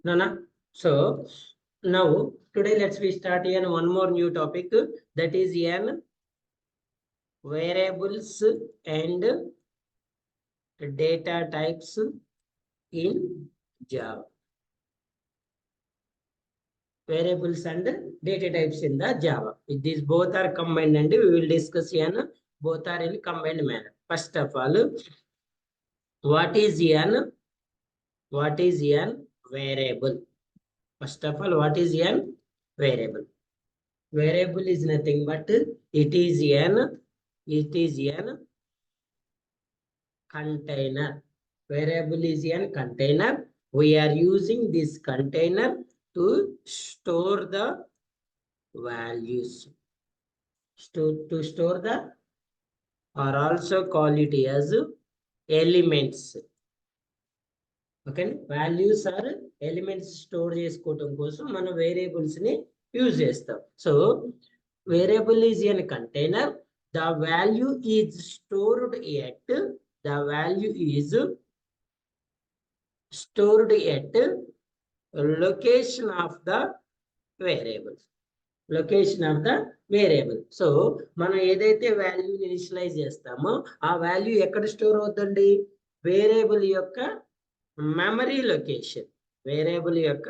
No, no. So now today let's we start in one more new topic, that is in variables and data types in Java. Variables and data types in the Java. These both are combined and we will discuss in both are in combined manner. First of all, what is an variable? First of all, what is an variable? Variable is nothing but it is an container. Variable is a container. We are using this container to store the values. To store the, or also call it as elements. Okay, values are elements store చేసుకోవడం కోసం మనం variables ని use చేస్తాం. So variable is a container. The value is stored at location of the variable. Location of the variable. So మనం ఏదైతే value initialise చేస్తామో ఆ value ఎక్కడ స్టోర్ అవుతుంది? వేరియబుల్ యొక్క మెమరీ లొకేషన్. వేరియబుల్ యొక్క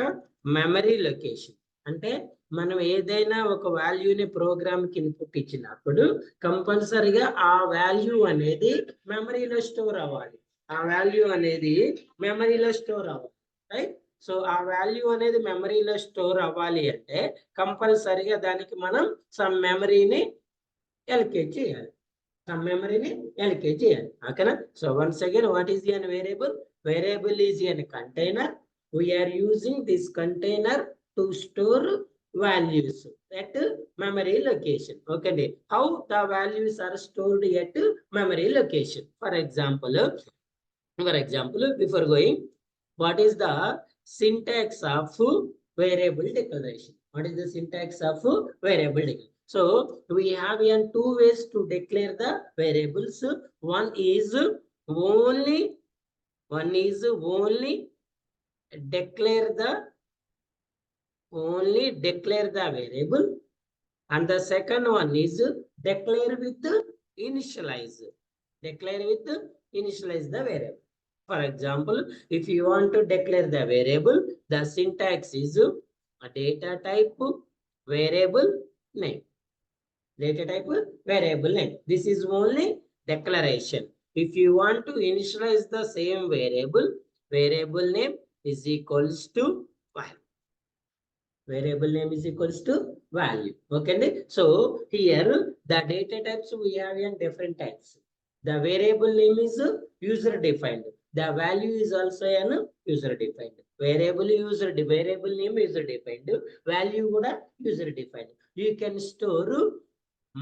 మెమరీ లొకేషన్ అంటే మనం ఏదైనా ఒక వాల్యూని ప్రోగ్రామ్కి ఇన్పుట్ ఇచ్చినప్పుడు కంపల్సరిగా ఆ వాల్యూ అనేది మెమరీలో స్టోర్ అవ్వాలి. ఆ వాల్యూ అనేది మెమరీలో స్టోర్ అవ్వాలి, రైట్? సో ఆ వాల్యూ అనేది మెమరీలో స్టోర్ అవ్వాలి అంటే కంపల్సరిగా దానికి మనం సమ్ మెమరీని ఎలకేట్ చేయాలి. ఓకేనా? So once again, what is an variable? Variable is a container. We are using this container to store values at memory location. Okay, how the values are stored at memory location? For example, before going, what is the syntax of variable declaration? What is the syntax of variable declaration? So we have two ways to declare the variables. One is only declare the variable, and the second one is declare with initialize the variable. For example, if you want to declare the variable, the syntax is a data type variable name. This is only declaration. If you want to initialize the same variable name is equals to value. Okay, so here the data types we have in different types. The variable name is user defined. The value is also an user defined. Variable name user defined, value kuda user defined. You can store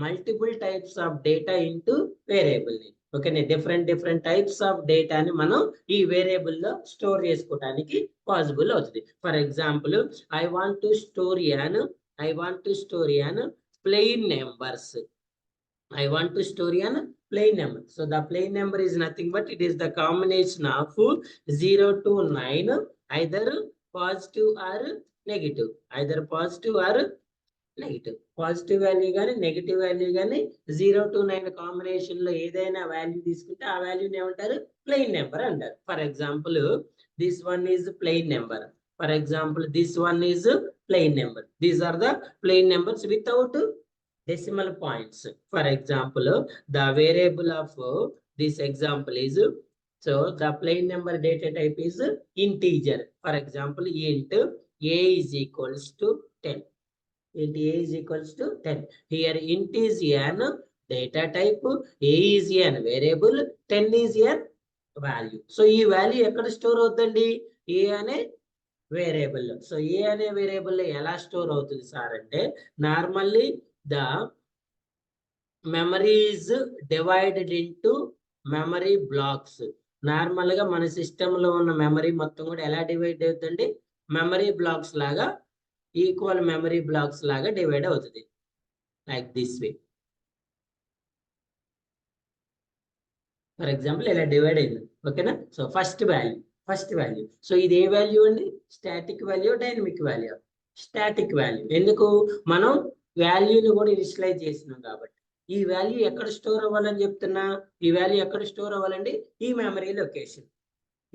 multiple types of data into variable name. Okay, different types of data ni మనం ఈ variable లో store చేసుకోవడానికి possible అవుతుంది. For example, I want to store an plain numbers. So the plain number is nothing but it is the combination of 0 to 9, either positive or negative. Positive value కానీ negative value కానీ 0 to 9 combination లో ఏదైనా value తీసుకుంటే ఆ వాల్యూని ఏమంటారు? Plain number అంటారు. For example, this one is plain number. This one is plain number. These are the plain numbers without decimal points. For example, the variable of this example is, so the plain number data type is integer. For example, int a is equals to 10. Int a is equals to 10. Here int is an data type, a is an variable, 10 is an value. So ఈ value ఎక్కడ store అవుతుంది? a అనే variable. So a అనే variable ఎలా store అవుతుంది sir అంటే, normally the memory is divided into memory blocks. Normal గా మన సిస్టమ్ లో ఉన్న మెమరీ మొత్తం కూడా ఎలా డివైడ్ అవుతుంది? మెమరీ బ్లాక్స్ లాగా, ఈక్వల్ మెమరీ బ్లాక్స్ లాగా డివైడ్ అవుతుంది, like this way. For example ఇలా డివైడ్ అయింది. ఓకేనా? So first value first value. So ఇది ఏ వాల్యూ అండి? Static value, dynamic value? Static value. ఎందుకు? మనం వాల్యూని కూడా ఇనిషియలైజ్ చేసినాం కాబట్టి. ఈ వాల్యూ ఎక్కడ స్టోర్ అవ్వాలని చెప్తున్నా? ఈ వాల్యూ ఎక్కడ స్టోర్ అవ్వాలండి? ఈ మెమరీ లొకేషన్.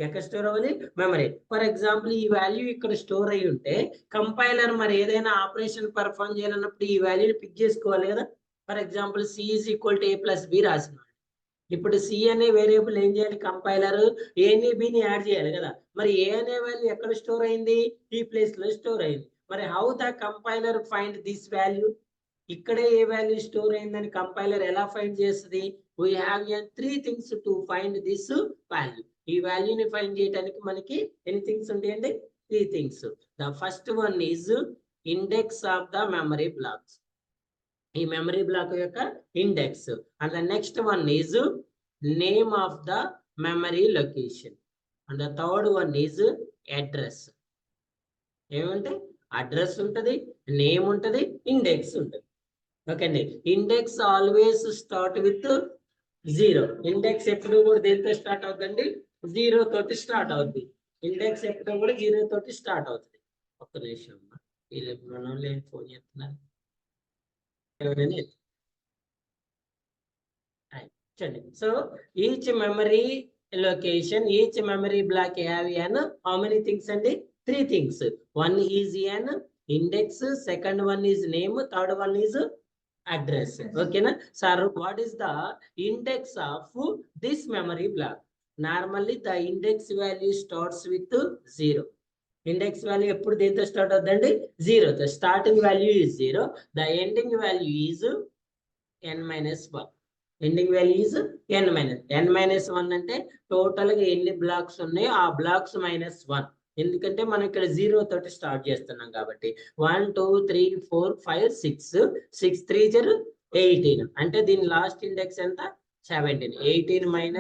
ఎక్కడ స్టోర్ అవ్వాలి? మెమరీ. ఫర్ ఎగ్జాంపుల్ ఈ వాల్యూ ఇక్కడ స్టోర్ అయ్యి ఉంటే కంపైలర్ మరి ఏదైనా ఆపరేషన్ పర్ఫామ్ చేయాలన్నప్పుడు ఈ వాల్యూని పిక్ చేసుకోవాలి కదా. For example c is equal to a plus b రాసిన, ఇప్పుడు సి అనే వేరియబుల్ ఏం చేయాలి? కంపైలర్ ఏని బిని యాడ్ చేయాలి కదా. మరి ఏ అనే వాల్యూ ఎక్కడ స్టోర్ అయింది? ఈ ప్లేస్ లో స్టోర్ అయింది. మరి how the compiler find this value? ఇక్కడే ఏ వాల్యూ స్టోర్ అయిందని కంపైలర్ ఎలా ఫైండ్ చేస్తుంది? We have three things to find this value. ఈ వాల్యూని ఫైండ్ చేయడానికి మనకి ఎన్ని థింగ్స్ ఉంటాయండి? Three things. The first one is index of the memory blocks. ఈ మెమరీ బ్లాక్ యొక్క index. And the next one is name of the memory location. And the third one is address. ఏమంటే address ఉంటుంది, name ఉంటుంది, index ఉంటుంది. Okay అండి. Index always start with 0. Index ఎప్పుడు కూడా దేంతో స్టార్ట్ అవుతుందండి? 0 తోటి స్టార్ట్ అవుతుంది. ఇండెక్స్ ఎప్పుడు కూడా 0 తోటి స్టార్ట్ అవుతుంది. ఒక్క నిమిషం, వీళ్ళు మనం ఫోన్ చేస్తున్నారు. So each memory location, each memory block have an how many things and three things. One is an index, second one is name, third one is address. Okay na sir? What is the index of this memory block? Normally the index value starts with 0. Index value ఎప్పుడు దేంతో start అవుతుందండి? 0. The starting value is 0, the ending value is n-1. Ending value is n-1 అంటే total గా ఎన్ని blocks ఉన్నాయో ఆ blocks -1. ఎందుకంటే మనం ఇక్కడ 0 తోటి స్టార్ట్ చేస్తున్నాం కాబట్టి. 1 2 3 4 5 6 6 3 0 18. అంటే దీని లాస్ట్ ఇండెక్స్ ఎంత? 17. 18 - 1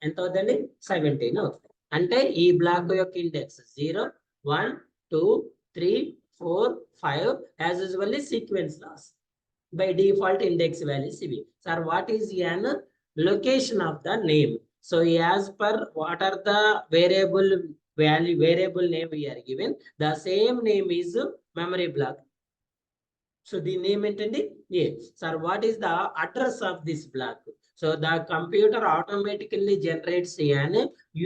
ఎంత అవుతుంది? 17 అవుతుంది. అంటే ఈ బ్లాక్ యొక్క index 0 1 2 3 4 5 as usually sequence laws. By default index values CB. Sir, what is an location of the name? So as per what are the variable value, variable name we are given, the same name is memory block. So the name entandi? Yes. Sir, what is the address of this block? So the computer automatically generates an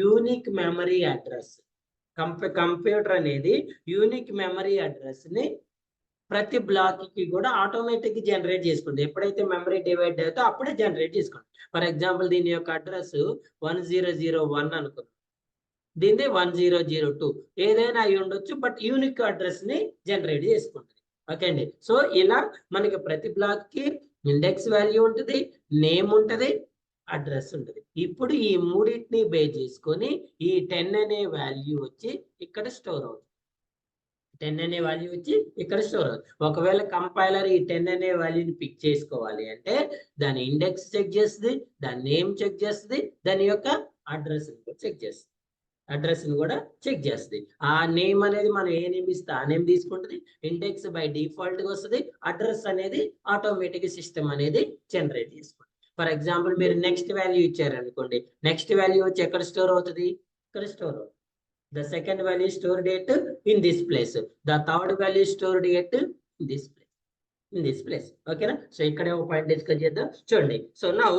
unique memory address. Computer అనేది unique memory address ని ప్రతి black కి కూడా automatic generate చేసుకుంది. ఎప్పుడైతే memory divide అవుతుందో అప్పుడే generate చేసుకోండి. ఫర్ ఎగ్జాంపుల్ దీని యొక్క అడ్రస్ 1001 అనుకుందాం, దీన్ని 1002 ఏదైనా అయి ఉండొచ్చు, బట్ యూనిక్ అడ్రస్ ని జనరేట్ చేసుకుంటుంది. ఓకే అండి. సో ఇలా మనకి ప్రతి బ్లాక్ కి ఇండెక్స్ వాల్యూ ఉంటుంది, నేమ్ ఉంటుంది, అడ్రస్ ఉంటుంది. ఇప్పుడు ఈ మూడింటిని బేస్ చేసుకొని ఈ 10 అనే వాల్యూ వచ్చి ఇక్కడ స్టోర్ అవుతుంది. 10 అనే వాల్యూ వచ్చి ఇక్కడ స్టోర్ అవుతుంది. ఒకవేళ కంపైలర్ ఈ 10 అనే వాల్యూని పిక్ చేసుకోవాలి అంటే దాని ఇండెక్స్ చెక్ చేస్తుంది, దాని నేమ్ చెక్ చేస్తుంది, దాని యొక్క అడ్రస్ చెక్ చేస్తుంది. అడ్రస్ ని కూడా చెక్ చేస్తుంది. ఆ నేమ్ అనేది మనం ఏ నేమ్ ఇస్తే ఆ నేమ్ తీసుకుంటుంది. ఇండెక్స్ బై డిఫాల్ట్ గా వస్తుంది. అడ్రస్ అనేది ఆటోమేటిక్ సిస్టమ్ అనేది జనరేట్ చేసుకుంటుంది. ఫర్ ఎగ్జాంపుల్ మీరు నెక్స్ట్ వాల్యూ ఇచ్చారనుకోండి, నెక్స్ట్ వాల్యూ వచ్చి ఎక్కడ స్టోర్ అవుతుంది? ఇక్కడ స్టోర్ అవుతుంది. The second value stored at in this place. The third value stored at in this place. In this place. Okay na? So ikkade oka point discuss cheddam. Chudandi. So now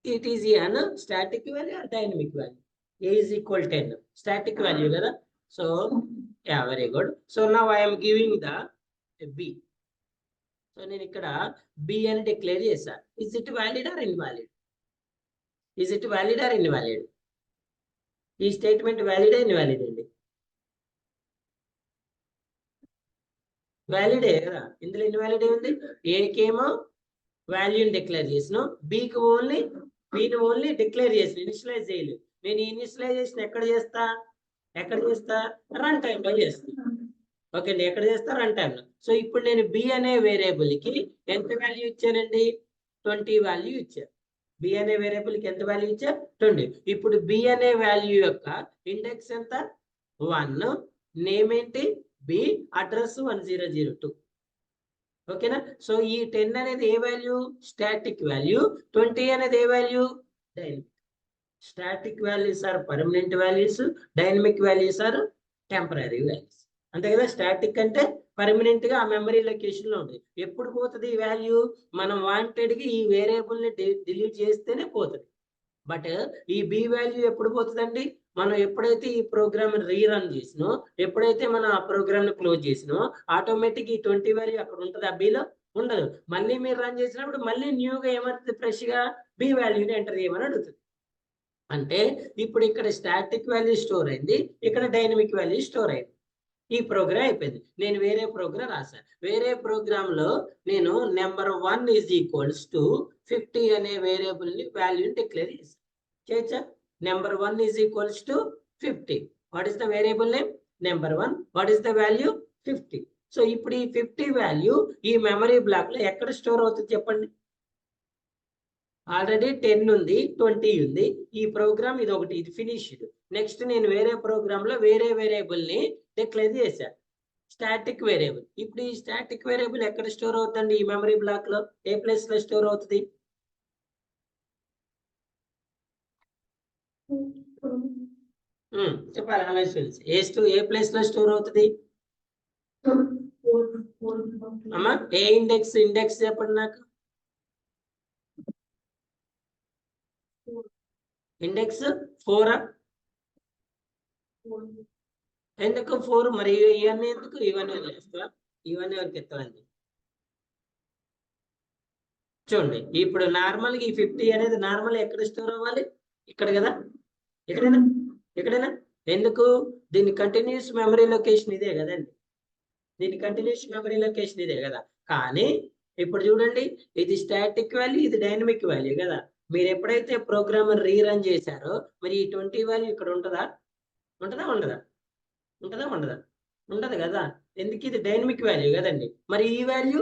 it is an static value or dynamic value. A is equal 10. Static value kada. So yeah, very good. So now I am giving the B. So nenu ikkada B ani declare chesa. Is it valid or invalid? Is it valid or invalid? ఈ statement valid invalid అండి? వ్యాలిడే కదా. ఇందులో invalid ఏముంది? ఏకేమో వాల్యూని declare చేసిన, బికి only declare చేసిన, initialise చేయలేదు. నేను ఇనిషియలైజేషన్ ఎక్కడ చేస్తా రన్ టైంలో చేస్తా. ఓకే అండి, ఎక్కడ చేస్తా? రన్ టైంలో. సో ఇప్పుడు నేను బి అనే వేరియబుల్ కి ఎంత వాల్యూ ఇచ్చానండి? 20 వాల్యూ ఇచ్చాను. బి అనే వేరియబుల్ కి ఎంత వాల్యూ ఇచ్చా? 20. ఇప్పుడు బి అనే వాల్యూ యొక్క ఇండెక్స్ ఎంత? 1. నేమ్ ఏంటి? బి. అడ్రస్ 1002. ఓకేనా? సో ఈ 10 అనేది ఏ వాల్యూ? Static value. 20 అనేది ఏ value? Dynamic. Static values are permanent values, dynamic values are temporary values. అంతే కదా, స్టాటిక్ అంటే పర్మనెంట్ గా ఆ మెమరీ లొకేషన్ లో ఉంటుంది. ఎప్పుడు పోతుంది ఈ వాల్యూ? మనం వాంటెడ్ గా ఈ వేరియబుల్ ని డిలీట్ చేస్తేనే పోతుంది. బట్ ఈ బి వాల్యూ ఎప్పుడు పోతుందండి? మనం ఎప్పుడైతే ఈ ప్రోగ్రామ్ రీరన్ చేసినో, ఎప్పుడైతే మనం ఆ ప్రోగ్రామ్ ని క్లోజ్ చేసినో, ఆటోమేటిక్ ఈ 20 వాల్యూ అక్కడ ఉంటుంది, ఆ బిలో ఉండదు. మళ్ళీ మీరు రన్ చేసినప్పుడు మళ్ళీ న్యూగా ఏమవుతుంది? ఫ్రెష్ గా బి వాల్యూని ఎంటర్ చేయమని అడుగుతుంది. అంటే ఇప్పుడు ఇక్కడ స్టాటిక్ వాల్యూ స్టోర్ అయింది, ఇక్కడ డైనమిక్ వాల్యూ స్టోర్ అయింది. ఈ ప్రోగ్రామ్ అయిపోయింది. నేను వేరే ప్రోగ్రామ్ రాశాను. వేరే ప్రోగ్రామ్ లో నేను నెంబర్ 1 ఈజ్ ఈక్వల్స్ టు 50 అనే వేరియబుల్ ని వాల్యూని డిక్లేర్ చేశాను. చేయొచ్చా? Number 1 is equals to 50. What is the variable name? Number 1. What is the value? 50. So ఇప్పుడు ఈ 50 వాల్యూ ఈ మెమరీ బ్లాక్ లో ఎక్కడ స్టోర్ అవుతుంది చెప్పండి? ఆల్రెడీ 10 ఉంది, 20 ఉంది. ఈ ప్రోగ్రామ్ ఇది ఒకటి, ఇది ఫినిష్డ్. నెక్స్ట్ నేను వేరే ప్రోగ్రామ్ లో వేరే వేరియబుల్ ని డిక్లేర్ చేశాను, స్టాటిక్ వేరియబుల్. ఇప్పుడు ఈ స్టాటిక్ వేరియబుల్ ఎక్కడ స్టోర్ అవుతుంది? ఈ మెమరీ బ్లాక్ లో ఏ ప్లేస్ లో స్టోర్ అవుతుంది? చెప్పాలి ఆలోచించి. ఏ ప్లేస్ లో స్టోర్ అవుతుంది అమ్మా? ఏ ఇండెక్స్ చెప్పండి నాకు. ఇండెక్స్ 4. ఎందుకు 4? మరి ఇవన్నీ ఎందుకు? ఇవన్నీ వదిలేస్తా, ఇవన్నీ ఎవరికి ఎత్తాలండి. చూడండి, ఇప్పుడు నార్మల్ గా ఈ 50 అనేది నార్మల్ ఎక్కడ స్టోర్ అవ్వాలి? ఇక్కడ కదా, ఎక్కడైనా. ఎందుకు? దీని కంటిన్యూస్ మెమరీ లొకేషన్ ఇదే కదండి, దీని కంటిన్యూస్ మెమరీ లొకేషన్ ఇదే కదా. కానీ ఇప్పుడు చూడండి, ఇది స్టాటిక్ వాల్యూ, ఇది డైనమిక్ వాల్యూ కదా. మీరు ఎప్పుడైతే ప్రోగ్రామ్ రీరన్ చేశారో, మరి ఈ 20 వాల్యూ ఇక్కడ ఉంటుందా? ఉండదా? ఉండదు కదా. ఎందుకు? ఇది డైనమిక్ వాల్యూ కదండి. మరి ఈ వాల్యూ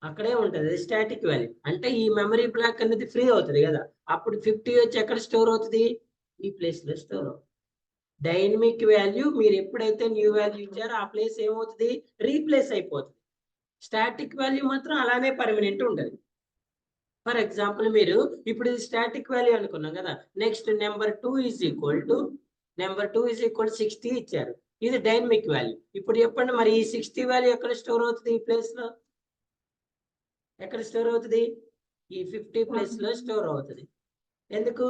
అక్కడే ఉంటుంది, స్టాటిక్ వాల్యూ. అంటే ఈ మెమరీ బ్లాక్ అనేది ఫ్రీ అవుతుంది కదా. అప్పుడు 50 వచ్చి ఎక్కడ స్టోర్ అవుతుంది? ఈ ప్లేస్ లో స్టోర్ అవుతుంది. డైనమిక్ వాల్యూ మీరు ఎప్పుడైతే న్యూ వాల్యూ ఇచ్చారో ఆ ప్లేస్ ఏమవుతుంది? రీప్లేస్ అయిపోతుంది. స్టాటిక్ వాల్యూ మాత్రం అలానే పర్మనెంట్ ఉంటుంది. ఫర్ ఎగ్జాంపుల్ మీరు ఇప్పుడు ఇది స్టాటిక్ వాల్యూ అనుకున్నాం కదా. Next number 2 is equal to 60 ఇచ్చారు. ఇది డైనమిక్ వాల్యూ. ఇప్పుడు చెప్పండి, మరి ఈ 60 వాల్యూ ఎక్కడ స్టోర్ అవుతుంది? ఈ ప్లేస్ లో ఎక్కడ స్టోర్ అవుతుంది? ఈ 50 ప్లేస్ లో స్టోర్ అవుతుంది. ఎందుకు?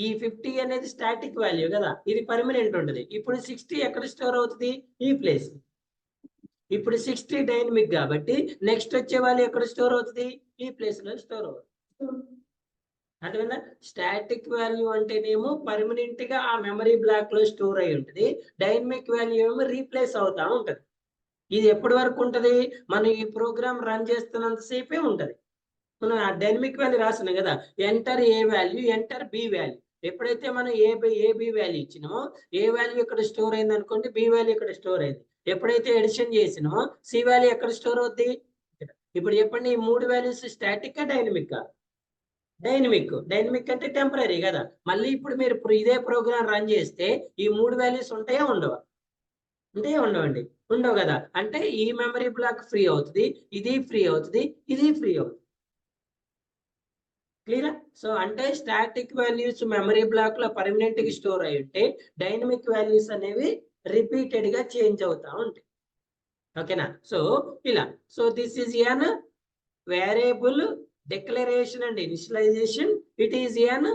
ఈ 50 అనేది స్టాటిక్ వాల్యూ కదా, ఇది పర్మనెంట్ ఉంటుంది. ఇప్పుడు 60 ఎక్కడ స్టోర్ అవుతుంది? ఈ ప్లేస్. ఇప్పుడు 60 డైనమిక్ కాబట్టి నెక్స్ట్ వచ్చే వాల్యూ ఎక్కడ స్టోర్ అవుతుంది? ఈ ప్లేస్ లో స్టోర్ అవుతుంది. అర్థమైందా? స్టాటిక్ వాల్యూ అంటేనేమో పర్మనెంట్ గా ఆ మెమరీ బ్లాక్ లో స్టోర్ అయి ఉంటుంది. డైనమిక్ వాల్యూ ఏమో రీప్లేస్ అవుతా ఉంటది. ఇది ఎప్పటి వరకు ఉంటది? మనం ఈ ప్రోగ్రామ్ రన్ చేస్తున్నంత సేపే ఉంటది. మనం ఆ డైనమిక్ వాల్యూ రాస్తున్నాం కదా, enter A value, enter B value. ఎప్పుడైతే మనం ఏ బి వాల్యూ ఇచ్చినామో, ఏ వాల్యూ ఇక్కడ స్టోర్ అయింది అనుకోండి, బి వాల్యూ ఇక్కడ స్టోర్ అయింది. ఎప్పుడైతే ఎడిషన్ చేసినామో సి వాల్యూ ఎక్కడ స్టోర్ అవుద్ది? ఇప్పుడు చెప్పండి, ఈ 3 వాల్యూస్ స్టాటిక్ డైనమిక్? డైనమిక్ అంటే టెంపరీ కదా. మళ్ళీ ఇప్పుడు మీరు ఇదే ప్రోగ్రామ్ రన్ చేస్తే ఈ 3 వాల్యూస్ ఉంటాయా ఉండవా? ఉండవండి, ఉండవు కదా. అంటే ఈ మెమరీ బ్లాక్ ఫ్రీ అవుతుంది, ఇది ఫ్రీ అవుతుంది, ఇది ఫ్రీ అవుతుంది. క్లియరా? సో అంటే స్టాటిక్ వాల్యూస్ మెమరీ బ్లాక్ లో పర్మనెంట్ గా స్టోర్ అయి ఉంటే, డైనమిక్ వాల్యూస్ అనేవి రిపీటెడ్ గా చేంజ్ అవుతా ఉంటాయి. ఓకేనా? సో ఇలా, so this is an variable declaration and initialisation. It is an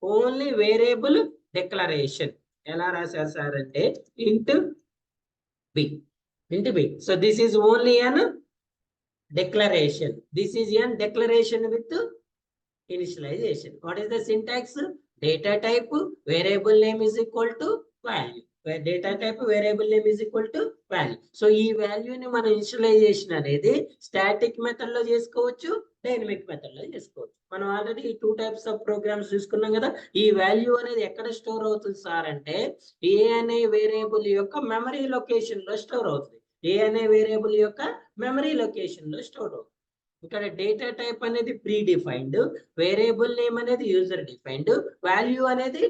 only variable declaration. ఎలా రాశారు సార్ అంటే int b. So this is only an declaration. This is a declaration with initialization. What is the syntax? Data type variable name is equal to value. Where data type variable name is equal to value. So ఈ value ని మన initialisation అనేది static method లో చేసుకోవచ్చు, dynamic method లో చేసుకోవచ్చు. మనం already ఈ 2 టైప్స్ ఆఫ్ ప్రోగ్రామ్స్ చూసుకున్నాం కదా. ఈ వాల్యూ అనేది ఎక్కడ స్టోర్ అవుతుంది సార్ అంటే, ఏ అనే వేరియబుల్ యొక్క మెమరీ లొకేషన్ లో స్టోర్ అవుతుంది. ఏ అనే వేరియబుల్ యొక్క మెమరీ లొకేషన్ లో స్టోర్ అవుతుంది. ఇక్కడ డేటా టైప్ అనేది ప్రీ డిఫైన్డ్, వేరియబుల్ నేమ్ అనేది యూజర్ డిఫైన్డ్, వాల్యూ అనేది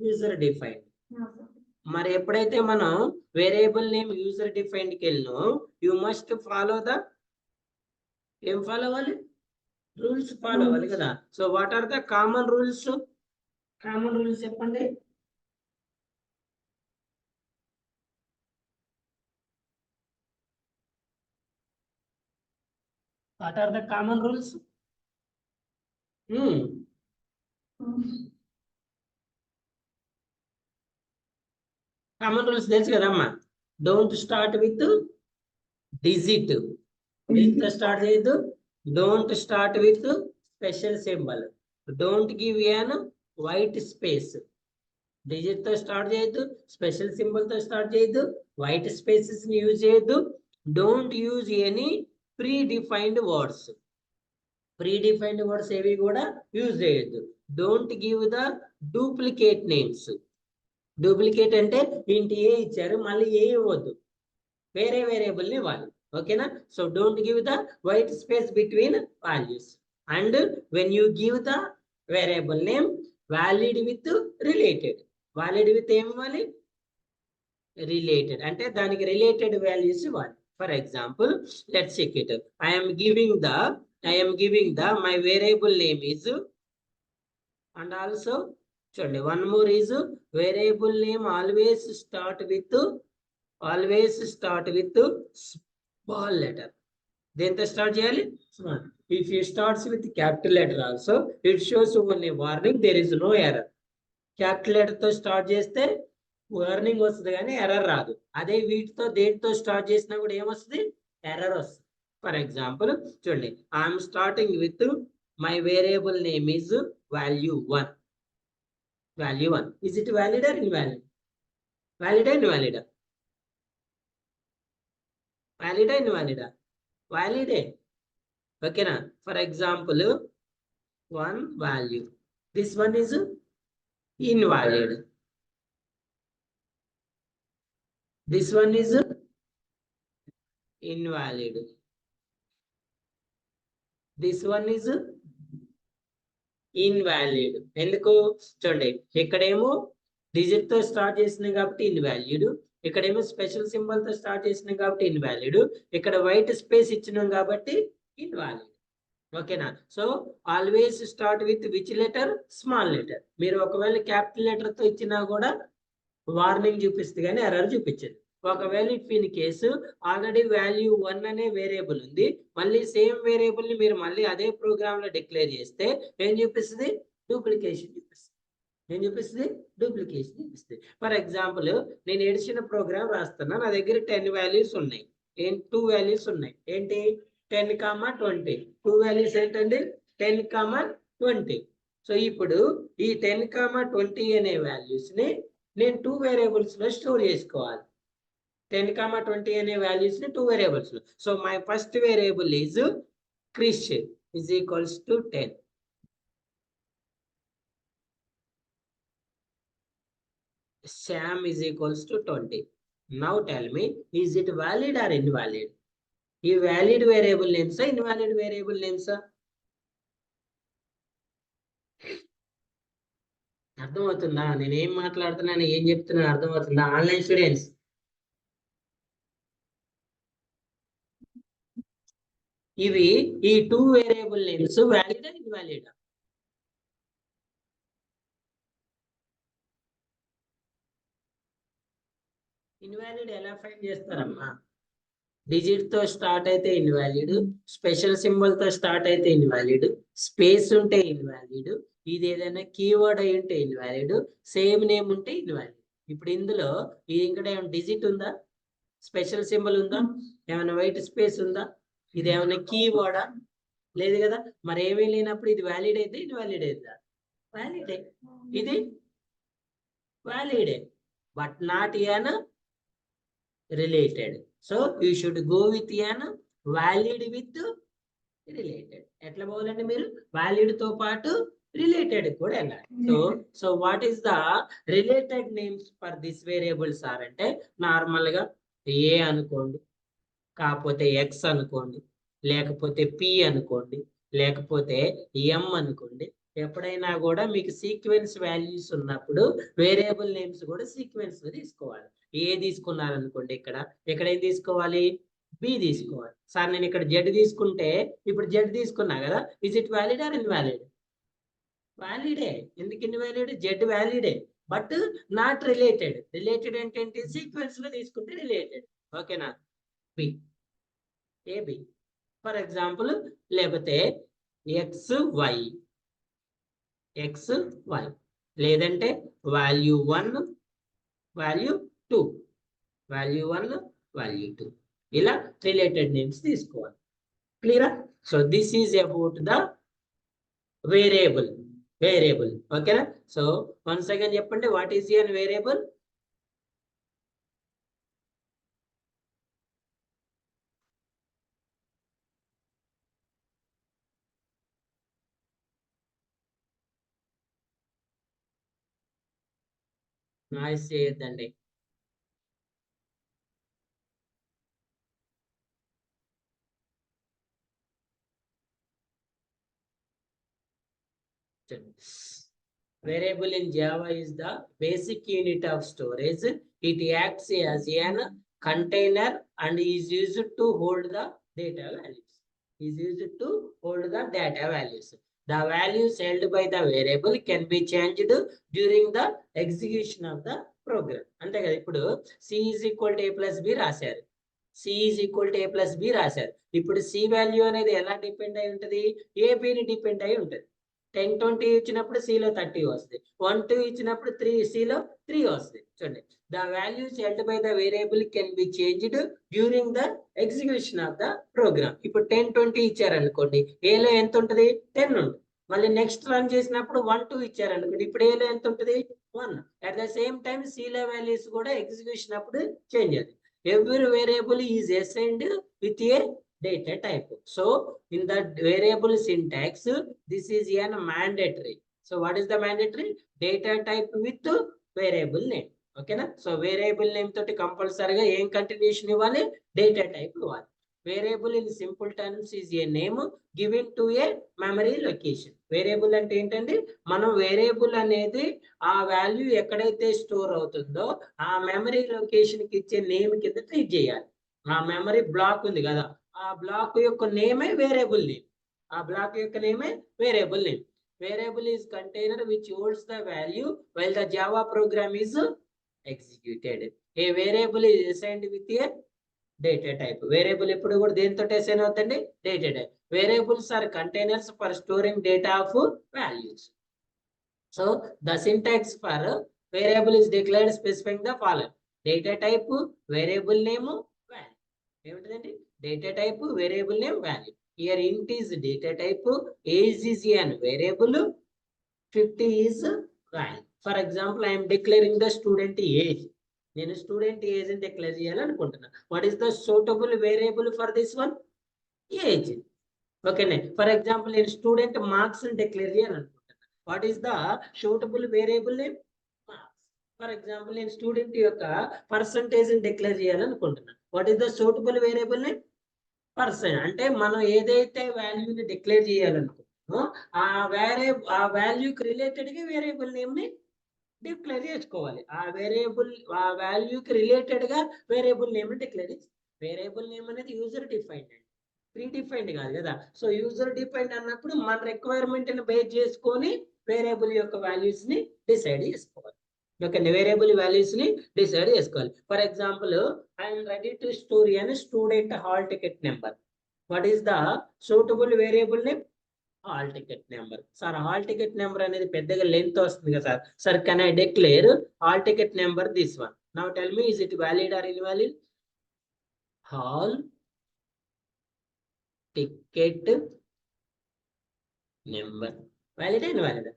యూజర్ డిఫైన్డ్. మరి ఎప్పుడైతే మనం వేరియబుల్ నేమ్ యూజర్ డిఫైన్డ్ కి వెళ్ళినో, యు మస్ట్ ఫాలో ద ఏం ఫాలో అవ్వాలి? రూల్స్ ఫాలో అవ్వాలి కదా. So what are the common rules? Common rules చెప్పండి. What are the common rules? Common rules తెలుసు కదమ్మా. డోంట్ స్టార్ట్ విత్ డిజిట్, దీంతో స్టార్ట్ చేయొద్దు. Don't start with special symbol, don't give an white space. Digit తో start చేయొద్దు, special symbol తో start చేయొద్దు, white spaces ని యూజ్ చేయొద్దు. Don't use any pre defined words. Pre defined words ఏవి కూడా యూజ్ చేయొద్దు. Don't give the duplicate names. Duplicate అంటే ఇంటి ఏ ఇచ్చారు, మళ్ళీ ఏ ఇవ్వద్దు, వేరే వేరియబుల్ ని ఇవ్వాలి. ఓకేనా? So don't give the white space between values. And when you give the variable name, valid with related. Valid with ఏం ఇవ్వాలి? రిలేటెడ్ అంటే దానికి రిలేటెడ్ వాల్యూస్ ఇవ్వాలి. For example, let's check it. I am giving the my variable name is, and also చూడండి one more is variable name always start with small letter. దేంతో start చేయాలి? Small. If you starts with capital letter also, it shows only warning, there is no error. Capital letter తో start చేస్తే warning వస్తుంది కానీ error రాదు. అదే వీటితో దేంతో స్టార్ట్ చేసినా కూడా ఏమొస్తుంది? ఎర్రర్ వస్తుంది. ఫర్ ఎగ్జాంపుల్ చూడండి, I'm starting with my variable name is value 1. Value 1 is it valid or invalid? వ్యాలిడా ఇన్వాలిడా? వ్యాలిడా ఇన్వాలిడా? వ్యాలిడే. ఓకేనా? For example 1 value, this one is invalid. This one is invalid. This one is invalid. ఎందుకు చూడండి, ఇక్కడేమో డిజిట్ తో స్టార్ట్ చేసినాయి కాబట్టి ఇన్వాలిడ్, ఇక్కడేమో స్పెషల్ సింబల్ తో స్టార్ట్ చేసినాయి కాబట్టి ఇన్వాలిడ్, ఇక్కడ వైట్ స్పేస్ ఇచ్చినాం కాబట్టి ఇన్వాలిడ్. ఓకేనా? So always start with which letter? Small letter. మీరు ఒకవేళ క్యాపిటల్ లెటర్ తో ఇచ్చినా కూడా వార్నింగ్ చూపిస్తుంది కానీ ఎర్రర్ చూపించదు. ఒకవేళ ఇన్ కేసు ఆల్రెడీ వాల్యూ 1 అనే వేరియబుల్ ఉంది, మళ్ళీ సేమ్ వేరియబుల్ ని మీరు మళ్ళీ అదే ప్రోగ్రామ్ లో డిక్లేర్ చేస్తే ఏం చూపిస్తుంది? డూప్లికేషన్ చూపిస్తుంది. ఏం చూపిస్తుంది? డూప్లికేషన్ చూపిస్తుంది. ఫర్ ఎగ్జాంపుల్, నేను ఎడిషన్ ప్రోగ్రామ్ రాస్తున్నా, నా దగ్గర 10 వాల్యూస్ ఉన్నాయి, 2 వాల్యూస్ ఉన్నాయి. ఏంటి? 10, 20. 2 వాల్యూస్ ఏంటండి? 10, 20. సో ఇప్పుడు ఈ 10, 20 అనే వాల్యూస్ ని నేను 2 వేరియబుల్స్ లో స్టోర్ చేసుకోవాలి. 10, 20 అనే వాల్యూస్ ని 2 వేరియబుల్స్ లో. So my first variable is Krish is equals to 10. Sam is equals to 20. Now tell me, is it valid or invalid? ఈ వ్యాలిడ్ వేరియబుల్ నేమ్సా, ఇన్వాలిడ్ వేరియబుల్ నేమ్సా? అర్థమవుతుందా నేను ఏం మాట్లాడుతున్నాను, ఏం చెప్తున్నాను? అర్థమవుతుందా ఆన్లైన్ స్టూడెంట్స్? ఇవి ఈ 2 వేరియబుల్ నేమ్స్ వ్యాలిడా ఇన్వాలిడా? ఇన్వాలిడ్ ఎలా ఫైండ్ చేస్తారమ్మా? డిజిట్ తో స్టార్ట్ అయితే ఇన్వాలిడ్, స్పెషల్ సింబల్ తో స్టార్ట్ అయితే ఇన్వాలిడ్, స్పేస్ ఉంటే ఇన్వాలిడ్, ఇది ఏదైనా కీవర్డ్ అయి ఉంటే ఇన్వాలిడ్, సేమ్ నేమ్ ఉంటే ఇన్వాలిడ్. ఇప్పుడు ఇందులో ఇక్కడ ఏమైనా డిజిట్ ఉందా? స్పెషల్ సింబల్ ఉందా? ఏమైనా వైట్ స్పేస్ ఉందా? ఇది ఏమైనా కీవర్డా? లేదు కదా. మరి ఏమీ లేనప్పుడు ఇది వ్యాలిడ్ అయితే ఇన్వాలిడ్ అవుతుందా? వ్యాలిడే. ఇది వ్యాలిడే, but not an related. So you should go with an valid with related. ఎట్లా పోవాలంటే మీరు వ్యాలిడ్ తో పాటు రిలేటెడ్ కూడా వెళ్ళాలి. So what is the related names for this variables are అంటే నార్మల్ గా ఏ అనుకోండి, కాకపోతే ఎక్స్ అనుకోండి, లేకపోతే పి అనుకోండి, లేకపోతే ఎం అనుకోండి. ఎప్పుడైనా కూడా మీకు సీక్వెన్స్ వాల్యూస్ ఉన్నప్పుడు వేరియబుల్ నేమ్స్ కూడా సీక్వెన్స్ లో తీసుకోవాలి. ఏ తీసుకున్నారనుకోండి, ఇక్కడ ఏం తీసుకోవాలి? బి తీసుకోవాలి. సార్ నేను ఇక్కడ జెడ్ తీసుకుంటే, ఇప్పుడు జెడ్ తీసుకున్నా కదా, is it valid or invalid? వ్యాలిడే. ఎందుకు ఇన్వాలిడ్? జెడ్ వ్యాలిడే బట్ నాట్ రిలేటెడ్. రిలేటెడ్ ఏంటంటే సీక్వెన్స్ లో తీసుకుంటే రిలేటెడ్. ఓకేనా? B, A B for example. లేకపోతే ఎక్స్ వై, ఎక్స్ వై, లేదంటే వాల్యూ 1 వాల్యూ 2, వాల్యూ 1 వాల్యూ 2, ఇలా రిలేటెడ్ నేమ్స్ తీసుకోవాలి. క్లియరా? So this is about the variable. Variable. ఓకేనా? సో వన్స్ అగైన్ చెప్పండి, what is an variable? Noise చేయొద్దండి. Variable in Java is the basic unit of storage. It acts as an container and is used to hold the data values. Is used to hold the data values. The values held by the variable can be changed during the execution of the program. అంతే కదా. ఇప్పుడు C is equal to A plus B రాశారు. C is equal to A plus B రాశారు. ఇప్పుడు C value అనేది ఎలా depend అయి ఉంటుంది? AB ని డిపెండ్ అయి ఉంటుంది. 10, 20 ఇచ్చినప్పుడు సిలో 30 వస్తుంది. 1, 2 ఇచ్చినప్పుడు 3 సిలో 3 వస్తుంది. చూడండి, the values held by the variable can be changed during the execution of the program. ఇప్పుడు 10, 20 ఇచ్చారనుకోండి, ఏలో ఎంత ఉంటుంది? 10 ఉంటుంది. మళ్ళీ నెక్స్ట్ రన్ చేసినప్పుడు 1, 2 ఇచ్చారనుకోండి, ఇప్పుడు ఏలో ఎంత ఉంటుంది? 1. అట్ ద సేమ్ టైం సిలో వాల్యూస్ కూడా ఎగ్జిక్యూషన్ అప్పుడు చేంజ్ అవుతుంది. Every variable is assigned with a data type. So in the variable syntax, this is a mandatory. So what is the mandatory? Data type with variable name. Okay na? So variable name toti compulsory ga em continuation ivali? Data type ivali. Variable in simple terms is a name given to a memory location. Variable ante entandi, మనం variable అనేది ఆ value ఎక్కడైతే store అవుతుందో ఆ memory location కి ఇచ్చే name కింద treat చేయాలి. ఆ మెమరీ బ్లాక్ ఉంది కదా, ఆ బ్లాక్ యొక్క నేమే వేరియబుల్ నేమ్. ఆ బ్లాక్ యొక్క నేమే variable name. Variable is container which holds the value while the Java program is executed. A variable is assigned with a data type. Variable ఎప్పుడు కూడా దేనితో అసైన్ అవుతుంది? Data type. Variables are containers for storing data of values. So the syntax for variable is declared specifying the following: data type, variable name, value. ఏమిటండి? Data type, variable name, value. Here int is data type, age is an variable, 50 is value. For example, I am declaring the student age. నేను student age ని declare చేయాలనుకుంటున్నా. What is the suitable variable for this one? Age. ఓకేనే. For example నేను student marks ని declare చేయాలనుకుంటున్నా. What is the suitable variable name? Marks. For example నేను student యొక్క percentage ని డిక్లేర్ చేయాలనుకుంటున్నా. What is the suitable variable name? Percent. అంటే మనం ఏదైతే వాల్యూని డిక్లేర్ చేయాలనుకుంటున్నామో ఆ వాల్యూకి రిలేటెడ్ గా వేరియబుల్ నేమ్ ని డిక్లేర్ చేసుకోవాలి. ఆ వాల్యూకి రిలేటెడ్ గా వేరియబుల్ నేమ్ ని డిక్లేర్ చేయాలి. వేరియబుల్ నేమ్ అనేది యూజర్ డిఫైన్డ్ అండి, ప్రీ డిఫైన్డ్ కాదు కదా. సో యూజర్ డిఫైన్డ్ అన్నప్పుడు మన రిక్వైర్మెంట్ ని బేస్ చేసుకొని వేరియబుల్ యొక్క వాల్యూస్ ని డిసైడ్ చేసుకోవాలి. ఓకే, వేరియబుల్ వాల్యూస్ ని డిసైడ్ చేసుకోవాలి. For example, I'm ready to store అని student hall ticket number. What is the suitable variable name? Hall ticket number. Sir hall ticket number అనేది పెద్దగా length వస్తుంది కదా sir. Sir can I declare hall ticket number this one? Now tell me, is it valid or invalid? Hall ticket number valid invalid?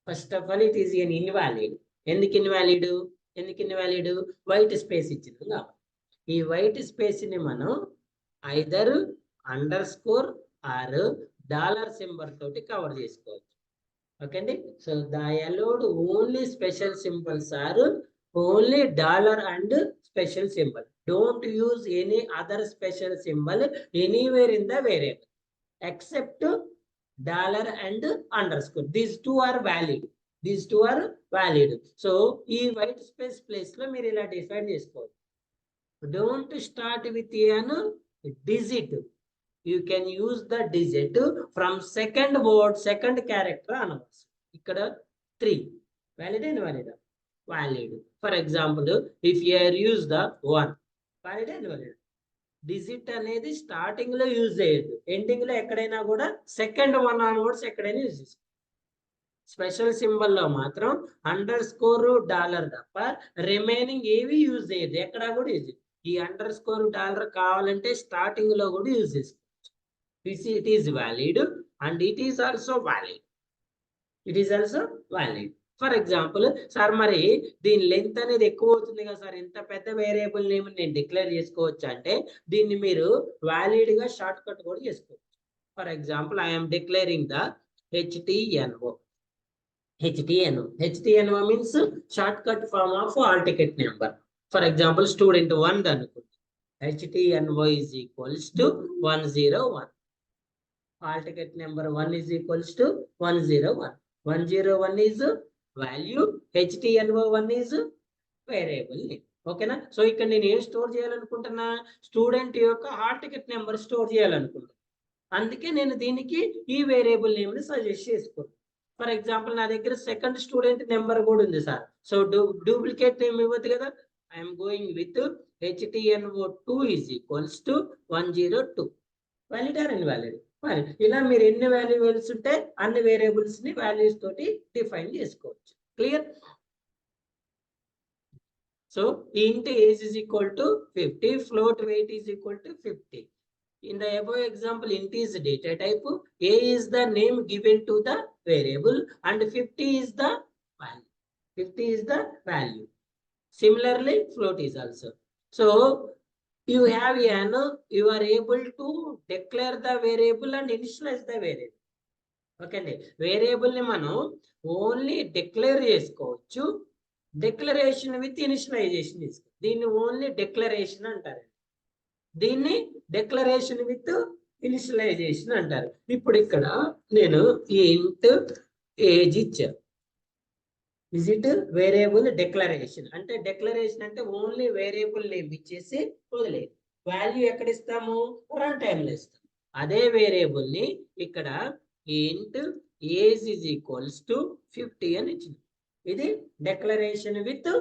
First of all it is an invalid. ఎందుకు invalid? White space ఇచ్చింది కాబట్టి. ఈ white space ని మనం either underscore or dollar symbol తోటి cover చేసుకోవచ్చు. Okay అండి. So the allowed only special symbols are only dollar and special symbol. Don't use any other special symbol anywhere in the variable except dollar and underscore. These two are valid. So ఈ white space place లో మీరు ఇలా define చేసుకోవచ్చు. Don't start with an digit. You can use the digit from second word, second character అనవచ్చు. ఇక్కడ 3 valid and valid valid. For example, if you use the 1 valid and valid. Digit అనేది starting లో use చేయొద్దు, ending లో ఎక్కడైనా కూడా second 1 onwards ఎక్కడైనా use చేసుకో. స్పెషల్ సింబల్ లో మాత్రం $_ తప్ప రిమైనింగ్ ఏవి యూజ్ చేయొద్దు, ఎక్కడా కూడా యూజ్ చేయదు. ఈ $$ కావాలంటే స్టార్టింగ్ లో కూడా యూజ్ చేసుకోవచ్చు. It is valid and it is also valid. It is also valid. For example, sir మరి దీని లెంత్ అనేది ఎక్కువ అవుతుంది కదా సార్, ఇంత పెద్ద వేరియబుల్ నేమ్ నేను డిక్లేర్ చేసుకోవచ్చు అంటే దీన్ని మీరు వ్యాలిడ్ గా షార్ట్ కట్ కూడా చేసుకోవచ్చు. For example, I'm declaring the HTNO. HTNO means shortcut form of hall ticket number. For example, student 1 అనుకోండి, HTNO is equals to 101. All ticket number 1 is equals to 101. 101 is value, HTNO1 is variable name. ఓకేనా? So ఇక్కడ నేను ఏం store చేయాలనుకుంటున్నా, student యొక్క hall ticket number store చేయాలనుకుంటున్నా. అందుకే నేను దీనికి ఈ వేరియబుల్ నేమ్ ని సజెస్ట్ చేసుకున్నాను. ఫర్ ఎగ్జాంపుల్, నా దగ్గర సెకండ్ స్టూడెంట్ నెంబర్ కూడా ఉంది సార్. సో డూప్లికేట్ నేమ్ ఇవ్వద్దు కదా. I'm going with HTNO2 is equals to 102. Valid or invalid? ఇలా మీరు ఎన్ని వాల్యూస్ ఉంటే అన్ని వేరియబుల్స్ ని వాల్యూస్ తోటి డిఫైన్ చేసుకోవచ్చు. Clear? So int age is equal to 50, float weight is equal to 50. In the above example, int is data type, a is the name given to the variable and 50 is the value. 50 is the value. Similarly, float is also. So you have you are able to declare the variable and initialize the variable. Okay అండి, variable ని మనం only declare చేసుకోవచ్చు, declaration with initialisation చేసుకోవచ్చు. దీన్ని only declaration అంటారు, దీన్ని declaration with initialisation అంటారు. ఇప్పుడు ఇక్కడ నేను ఇంట్ ఏజ్ ఇచ్చాను. ఇస్ ఇట్ వేరియబుల్ డిక్లరేషన్ అంటే, డిక్లరేషన్ అంటే ఓన్లీ వేరియబుల్ నేమ్ ఇచ్చేసి వదిలేదు. వాల్యూ ఎక్కడ ఇస్తాము? రన్ టైమ్ లో ఇస్తాం. అదే వేరియబుల్ ని ఇక్కడ ఇంట్ ఏజ్ ఇస్ ఈక్వల్స్ టు 50 అని ఇచ్చింది. ఇది డిక్లరేషన్ విత్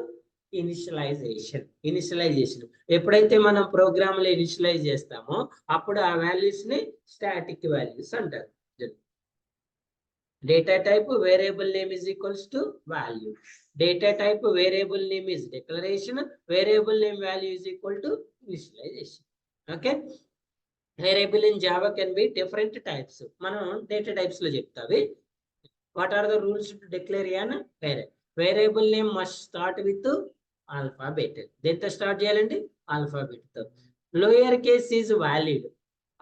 ఇనిషియలైజేషన్. ఎప్పుడైతే మనం ప్రోగ్రామ్ లో ఇనిషియలైజ్ చేస్తామో అప్పుడు ఆ వాల్యూస్ ని స్టాటిక్ వాల్యూస్ అంటారు. Data type variable name is equals to value. Data type variable name is declaration. Variable name value is equal to initialization. Okay. Variable in Java can be different types. Manam data types lo cheptavi. What are the rules to declare an variable? Variable name must start with alphabet. Denta start cheyalandi alphabet tho. Lower case is valid.